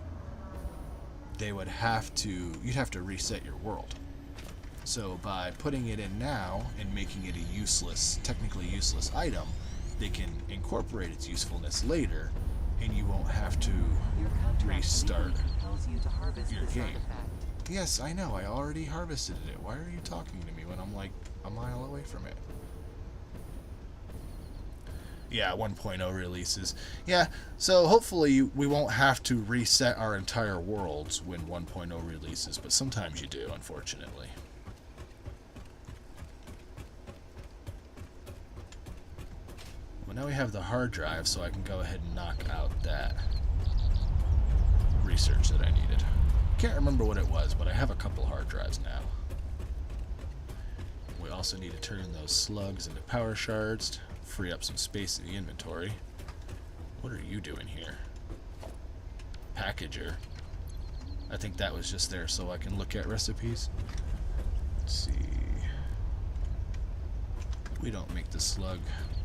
they would have to, you'd have to reset your world. So by putting it in now and making it a useless, technically useless item, they can incorporate its usefulness later, and you won't have to restart your game. Yes, I know, I already harvested it. Why are you talking to me when I'm like a mile away from it? Yeah, 1.0 releases. Yeah, so hopefully we won't have to reset our entire worlds when 1.0 releases, but sometimes you do, unfortunately. Well, now we have the hard drive, so I can go ahead and knock out that research that I needed. Can't remember what it was, but I have a couple hard drives now. We also need to turn those slugs into power shards. Free up some space in the inventory. What are you doing here? Packager. I think that was just there so I can look at recipes. Let's see. We don't make the slug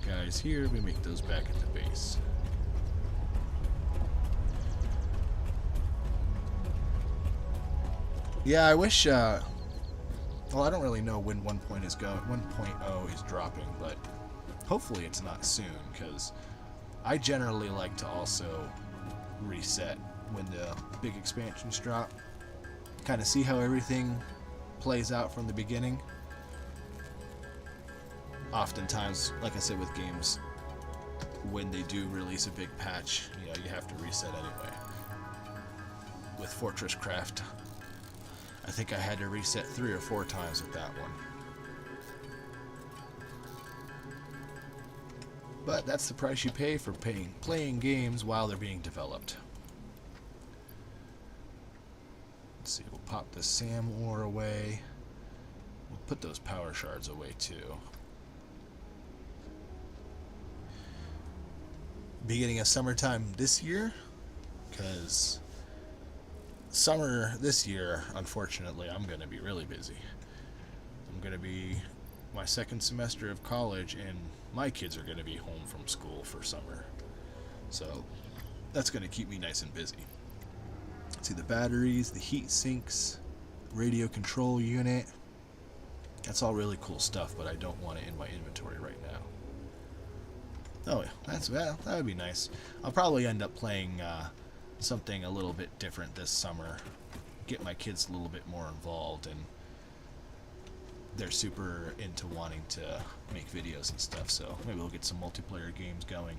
guys here. We make those back at the base. Yeah, I wish, well, I don't really know when 1.0 is dropping, but hopefully it's not soon, because I generally like to also reset when the big expansions drop. Kind of see how everything plays out from the beginning. Oftentimes, like I said with games, when they do release a big patch, you know, you have to reset anyway. With Fortress Craft, I think I had to reset 3 or 4 times with that one. But that's the price you pay for playing games while they're being developed. Let's see, we'll pop the SAM ore away. We'll put those power shards away too. Beginning of summertime this year, because summer this year, unfortunately, I'm going to be really busy. I'm going to be my second semester of college, and my kids are going to be home from school for summer. So that's going to keep me nice and busy. See the batteries, the heat sinks, radio control unit. That's all really cool stuff, but I don't want it in my inventory right now. Oh yeah, that would be nice. I'll probably end up playing something a little bit different this summer. Get my kids a little bit more involved, and they're super into wanting to make videos and stuff, so maybe we'll get some multiplayer games going.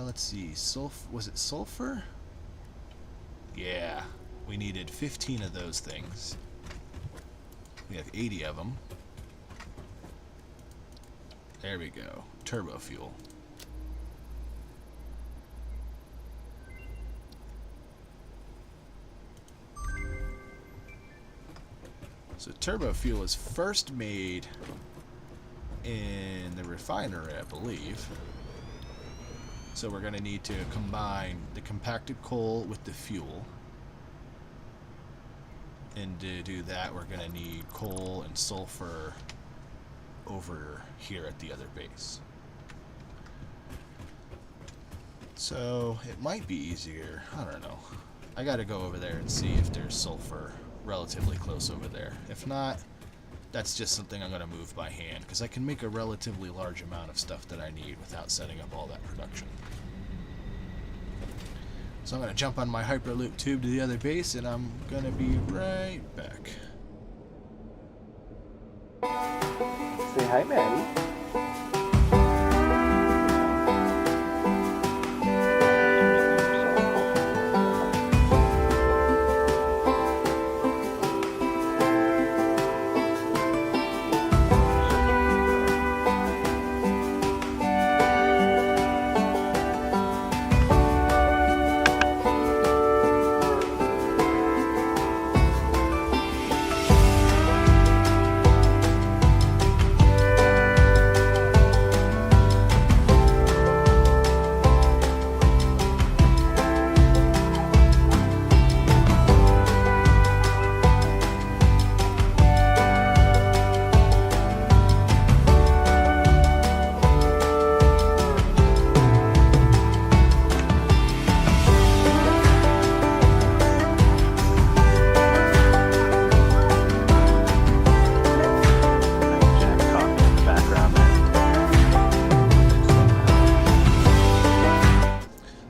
Let's see, was it sulfur? Yeah, we needed 15 of those things. We have 80 of them. There we go, turbo fuel. So turbo fuel is first made in the refinery, I believe. So we're going to need to combine the compacted coal with the fuel. And to do that, we're going to need coal and sulfur over here at the other base. So it might be easier. I don't know. I got to go over there and see if there's sulfur relatively close over there. If not, that's just something I'm going to move by hand, because I can make a relatively large amount of stuff that I need without setting up all that production. So I'm going to jump on my Hyperloop tube to the other base, and I'm going to be right back. Say hi, Maddie.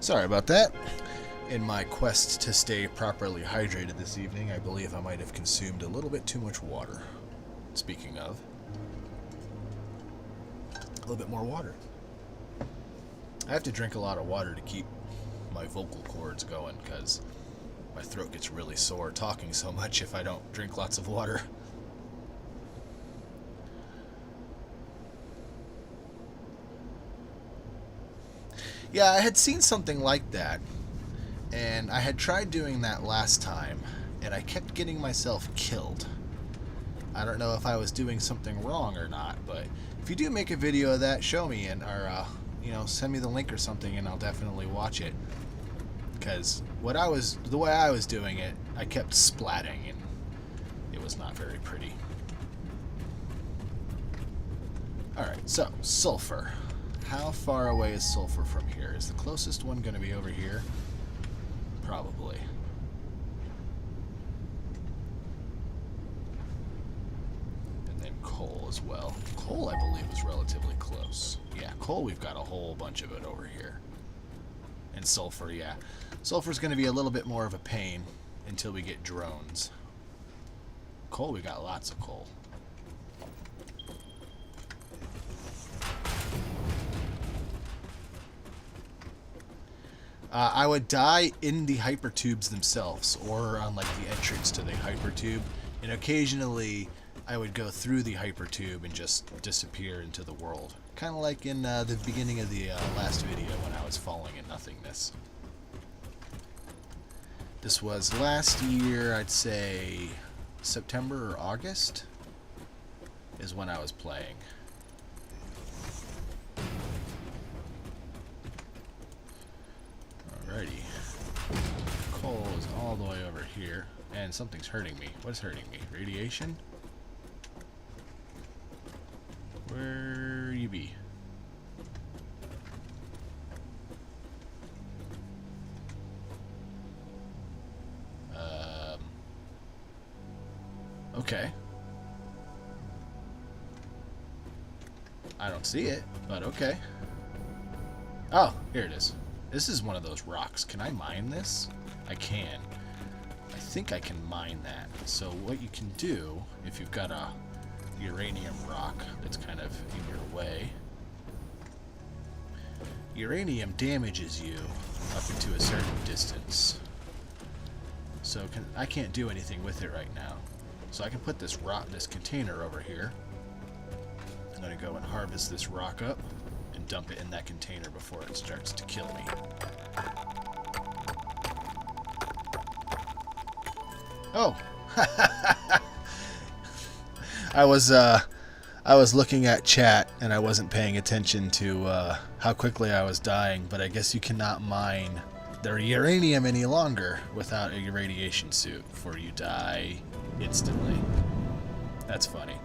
Sorry about that. In my quest to stay properly hydrated this evening, I believe I might have consumed a little bit too much water. Speaking of, a little bit more water. I have to drink a lot of water to keep my vocal cords going, because my throat gets really sore talking so much if I don't drink lots of water. Yeah, I had seen something like that, and I had tried doing that last time, and I kept getting myself killed. I don't know if I was doing something wrong or not, but if you do make a video of that, show me, and or send me the link or something, and I'll definitely watch it. Because the way I was doing it, I kept splatting, and it was not very pretty. All right, so sulfur. How far away is sulfur from here? Is the closest one going to be over here? Probably. And then coal as well. Coal, I believe, is relatively close. Yeah, coal, we've got a whole bunch of it over here. And sulfur, yeah. Sulfur's going to be a little bit more of a pain until we get drones. Coal, we got lots of coal. I would die in the hypertubes themselves, or on like the entrance to the hypertube, and occasionally I would go through the hypertube and just disappear into the world. Kind of like in the beginning of the last video when I was falling in nothingness. This was last year, I'd say September or August is when I was playing. Alrighty. all the way over here. And something's hurting me. What is hurting me? Radiation? Where you be? Okay. I don't see it, but okay. Oh, here it is. This is one of those rocks. Can I mine this? I can. I think I can mine that. So what you can do, if you've got a uranium rock that's kind of in your way, uranium damages you up into a certain distance. So I can't do anything with it right now. So I can put this container over here. I'm going to go and harvest this rock up and dump it in that container before it starts to kill me. Oh! I was looking at chat and I wasn't paying attention to how quickly I was dying, but I guess you cannot mine the uranium any longer without a irradiation suit before you die instantly. That's funny.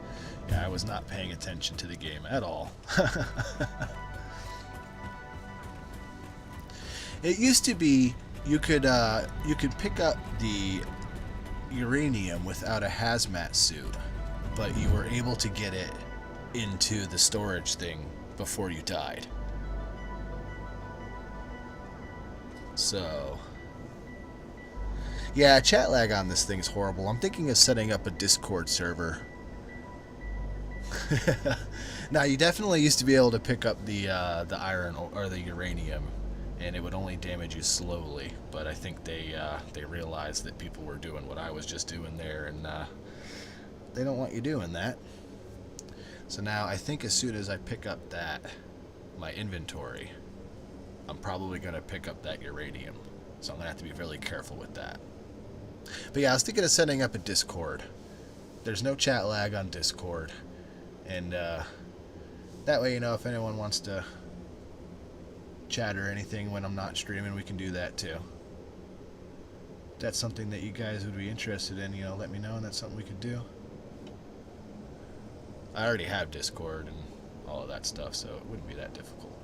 Yeah, I was not paying attention to the game at all. It used to be you could pick up the uranium without a hazmat suit, but you were able to get it into the storage thing before you died. So, yeah, chat lag on this thing's horrible. I'm thinking of setting up a Discord server. Now, you definitely used to be able to pick up the iron or the uranium, and it would only damage you slowly. But I think they realized that people were doing what I was just doing there, and they don't want you doing that. So now I think as soon as I pick up my inventory, I'm probably going to pick up that uranium. So I'm going to have to be really careful with that. But yeah, I was thinking of setting up a Discord. There's no chat lag on Discord. And that way, you know, if anyone wants to chat or anything when I'm not streaming, we can do that too. If that's something that you guys would be interested in, you know, let me know, and that's something we could do. I already have Discord and all of that stuff, so it wouldn't be that difficult.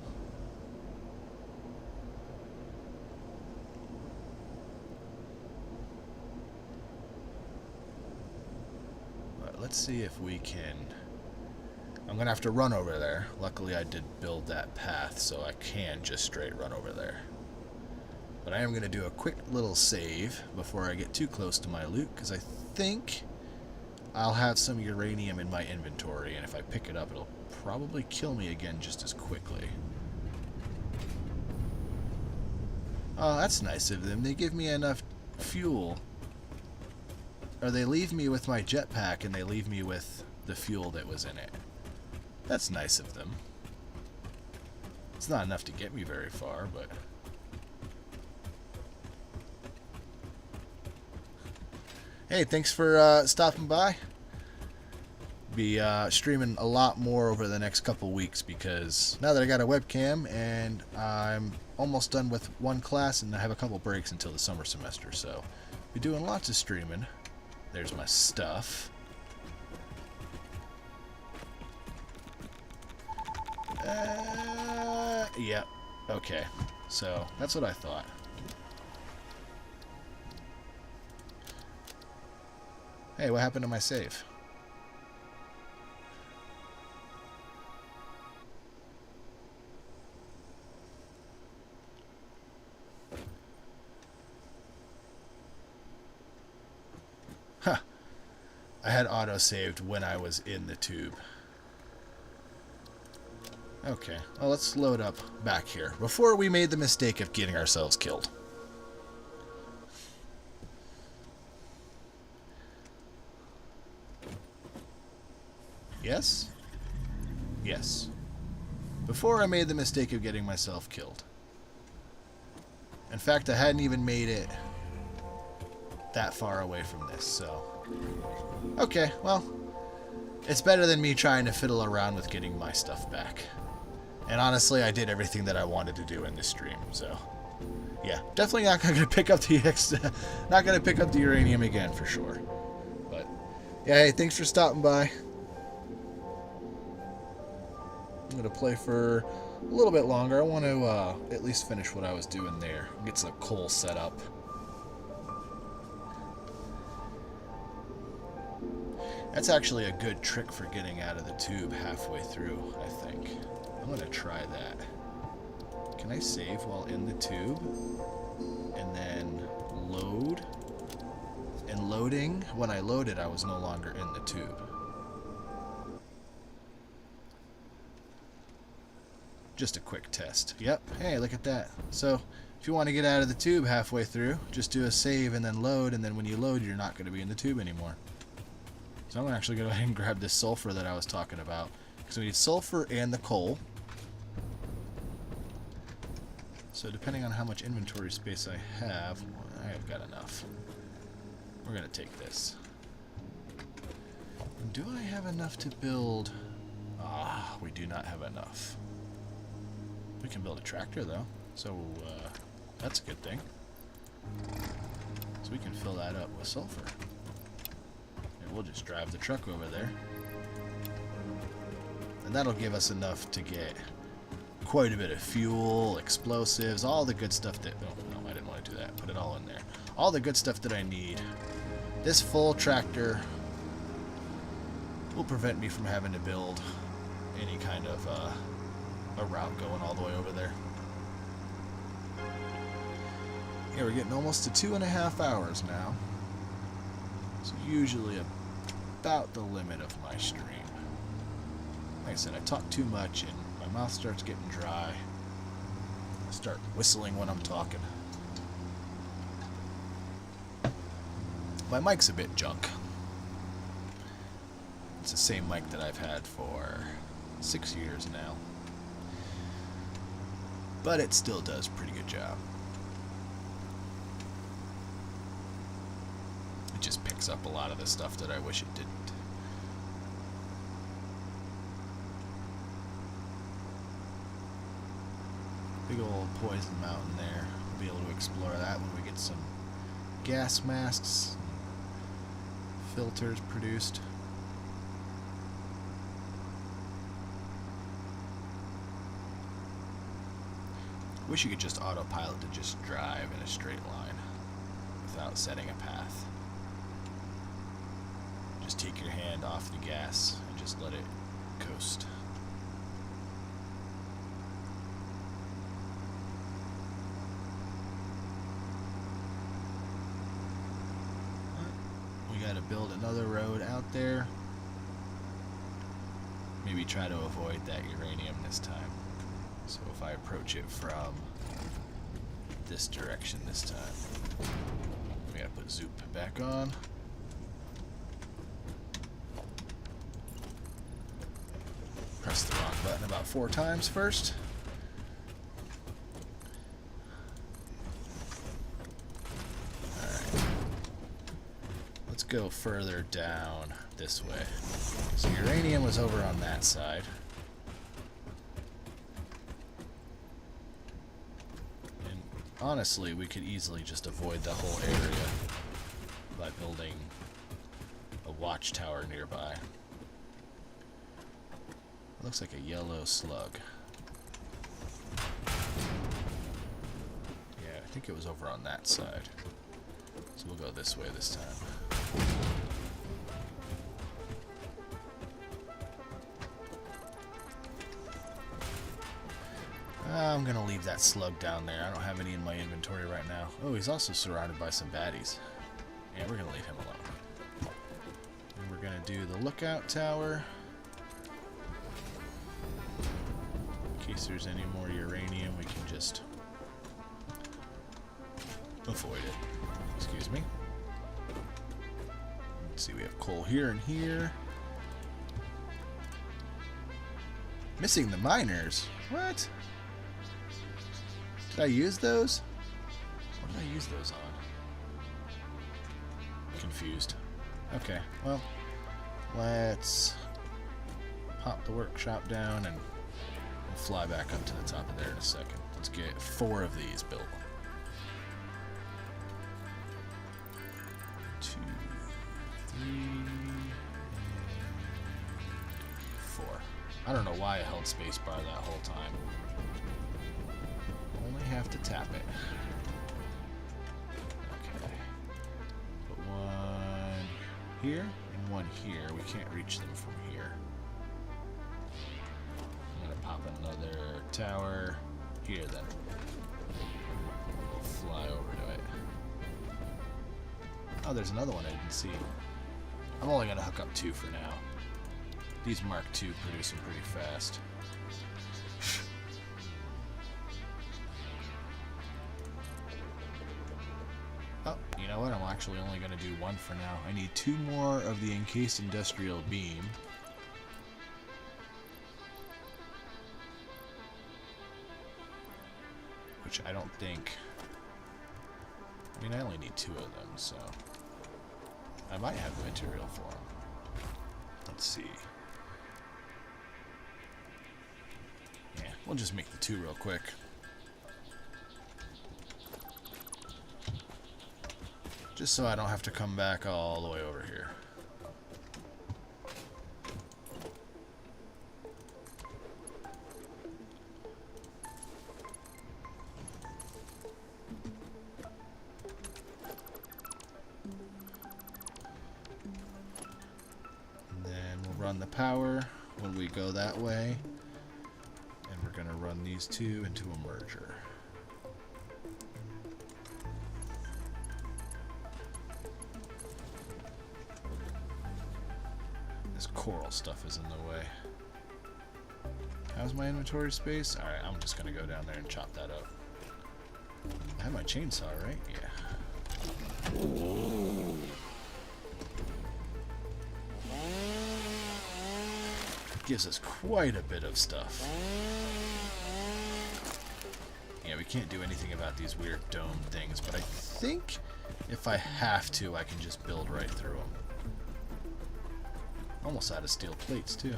But let's see if we can... I'm going to have to run over there. Luckily, I did build that path, so I can just straight run over there. But I am going to do a quick little save before I get too close to my loot, because I think I'll have some uranium in my inventory, and if I pick it up, it'll probably kill me again just as quickly. Oh, that's nice of them. They give me enough fuel. Or they leave me with my jetpack, and they leave me with the fuel that was in it. That's nice of them. It's not enough to get me very far, but... Hey, thanks for stopping by. Be streaming a lot more over the next couple weeks, because now that I got a webcam and I'm almost done with one class and I have a couple breaks until the summer semester, so be doing lots of streaming. There's my stuff. Yep. Okay. So, that's what I thought. Hey, what happened to my save? Huh. I had auto-saved when I was in the tube. Okay, well, let's load up back here before we made the mistake of getting ourselves killed. Yes? Yes. Before I made the mistake of getting myself killed. In fact, I hadn't even made it that far away from this, so... Okay, well, it's better than me trying to fiddle around with getting my stuff back. And honestly, I did everything that I wanted to do in this stream, so Yeah, definitely not going to pick up the not going to pick up the uranium again for sure. But yeah, hey, thanks for stopping by. I'm going to play for a little bit longer. I want to at least finish what I was doing there. Get some coal set up. That's actually a good trick for getting out of the tube halfway through, I think. I'm going to try that. Can I save while in the tube? And then load? And loading, when I loaded, I was no longer in the tube. Just a quick test. Yep. Hey, look at that. So, if you want to get out of the tube halfway through, just do a save and then load, and then when you load, you're not going to be in the tube anymore. So I'm actually going to go ahead and grab this sulfur that I was talking about. Because we need sulfur and the coal. So depending on how much inventory space I have, I've got enough. We're going to take this. And do I have enough to build? Ah, we do not have enough. We can build a tractor though. So that's a good thing. So we can fill that up with sulfur. We'll just drive the truck over there. And that'll give us enough to get quite a bit of fuel, explosives, all the good stuff that... Oh, no, I didn't want to do that. Put it all in there. All the good stuff that I need. This full tractor will prevent me from having to build any kind of a route going all the way over there. Yeah, we're getting almost to 2.5 hours now. It's usually about the limit of my stream. Like I said, I talk too much and my mouth starts getting dry. I start whistling when I'm talking. My mic's a bit junk. It's the same mic that I've had for 6 years now. But it still does a pretty good job. Just picks up a lot of the stuff that I wish it didn't. Big old poison mountain there. We'll be able to explore that when we get some gas masks and filters produced. Wish you could just autopilot to just drive in a straight line without setting a path. Just take your hand off the gas and just let it coast. We gotta build another road out there. Maybe try to avoid that uranium this time. So if I approach it from this direction this time. We gotta put Zoop back on. Press the wrong button about 4 times first. Alright. Let's go further down this way. So uranium was over on that side. And honestly, we could easily just avoid the whole area by building a watchtower nearby. Looks like a yellow slug. Yeah, I think it was over on that side. So we'll go this way this time. I'm gonna leave that slug down there. I don't have any in my inventory right now. Oh, he's also surrounded by some baddies. Yeah, we're gonna leave him alone. And we're gonna do the lookout tower. In case there's any more uranium, we can just avoid it. Excuse me. Let's see, we have coal here and here. Missing the miners? What? Did I use those? What did I use those on? Confused. Okay, well, let's pop the workshop down and we'll fly back up to the top of there in a second. Let's get 4 of these built. I don't know why I held spacebar that whole time. Only have to tap it. Okay. Put one here and one here. We can't reach them from here. I'm gonna pop another tower here then. We'll fly over to it. Oh, there's another one I didn't see. I'm only gonna hook up 2 for now. These Mark II produce them pretty fast. Oh, you know what? I'm actually only going to do 1 for now. I need 2 more of the encased industrial beam. Which I don't think... I mean, I only need 2 of them, so... I might have the material for them. Let's see. Yeah, we'll just make the 2 real quick. Just so I don't have to come back all the way over here. And then we'll run the power when we go that way. And we're going to run these 2 into a merger. This coral stuff is in the way. How's my inventory space? Alright, I'm just going to go down there and chop that up. I have my chainsaw, right? Yeah. Gives us quite a bit of stuff. Yeah, we can't do anything about these weird dome things, but I think if I have to, I can just build right through them. Almost out of steel plates, too.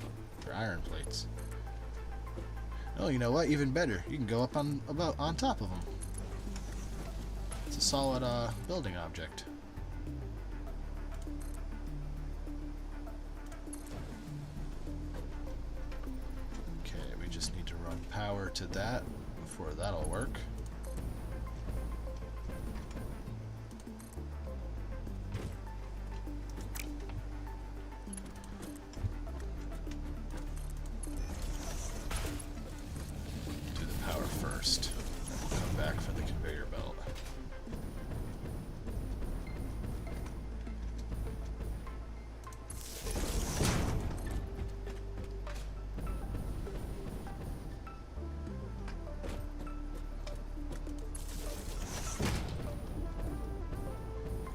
Or iron plates. Oh, you know what? Even better. You can go up on top of them. It's a solid building object. Okay, we just need to run power to that before that'll work. Do the power first, then we'll come back for the conveyor belt.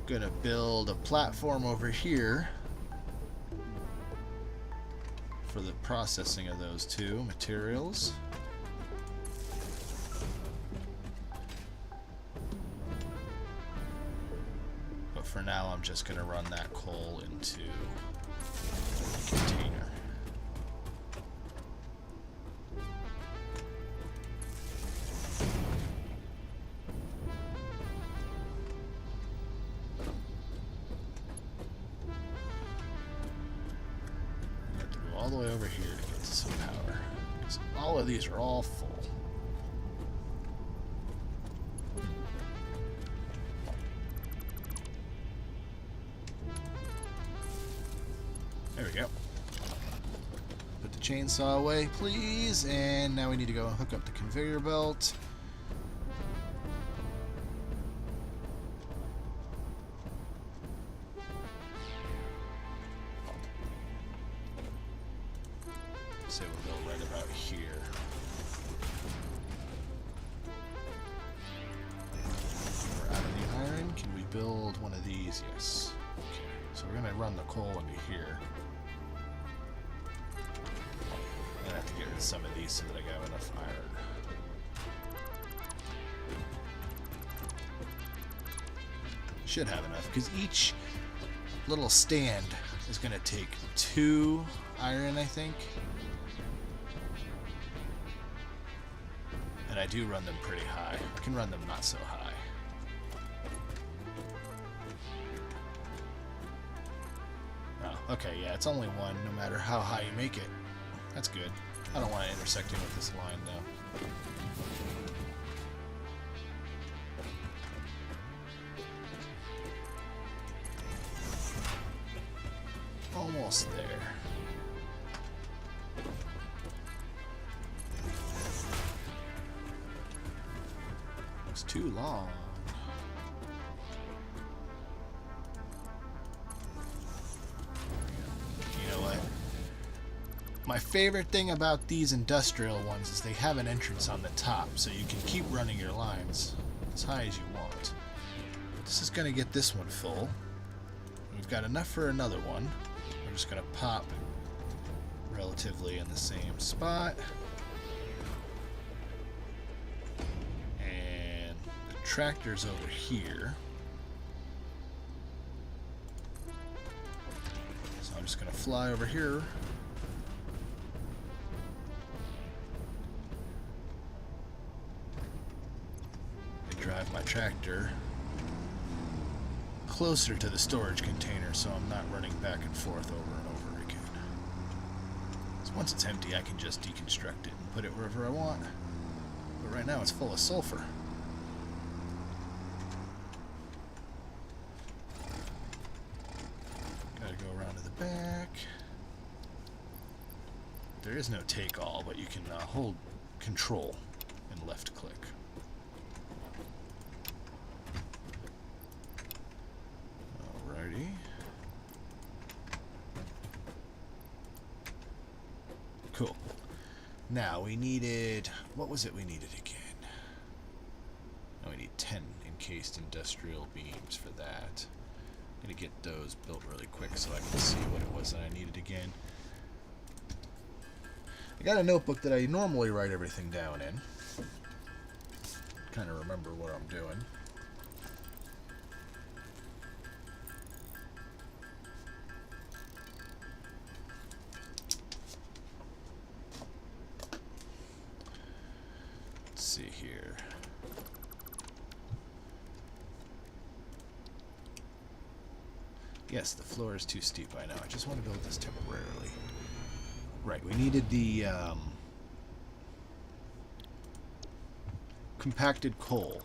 Gonna build a platform over here for the processing of those 2 materials. But for now, I'm just gonna run that coal into a container. All the way over here to get to some power. Because all of these are all full. There we go. Put the chainsaw away, please. And now we need to go hook up the conveyor belt. Say we'll go right about here. We're out of the iron. Can we build one of these? Yes. Okay. So we're gonna run the coal into here. I'm gonna have to get rid of some of these so that I got enough iron. Should have enough, because each little stand is gonna take 2 iron, I think. And I do run them pretty high. I can run them not so high. Oh, okay, yeah, it's only 1 no matter how high you make it. That's good. I don't want it intersecting with this line, though. Almost there. It's too long. You know what? My favorite thing about these industrial ones is they have an entrance on the top, so you can keep running your lines as high as you want. This is going to get this one full. We've got enough for another one. We're just going to pop relatively in the same spot. And the tractor's over here. So I'm just going to fly over here. And drive my tractor closer to the storage container so I'm not running back and forth over and over again. So once it's empty, I can just deconstruct it and put it wherever I want. But right now it's full of sulfur. Gotta go around to the back. There is no take all, but you can hold control and left click. Alrighty. Cool. Now we needed, what was it we needed again? Now we need 10 encased industrial beams for that. I'm gonna get those built really quick so I can see what it was that I needed again. I got a notebook that I normally write everything down in. Kind of remember what I'm doing. Let's see here. Yes, the floor is too steep, I know. I just want to build this temporarily. Right, we needed the compacted coal,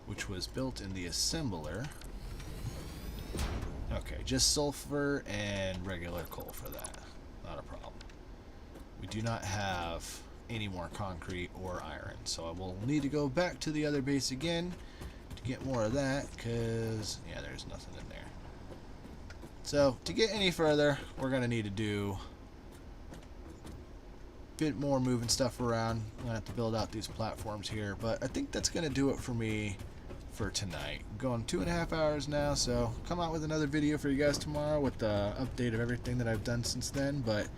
which was built in the assembler. Okay, just sulfur and regular coal for that. Not a problem. We do not have any more concrete or iron, so I will need to go back to the other base again to get more of that, because, yeah, there's nothing in there. So, to get any further, we're going to need to do bit more moving stuff around. I'm gonna have to build out these platforms here, but I think that's gonna do it for me for tonight. I'm going 2.5 hours now, so come out with another video for you guys tomorrow with the update of everything that I've done since then. But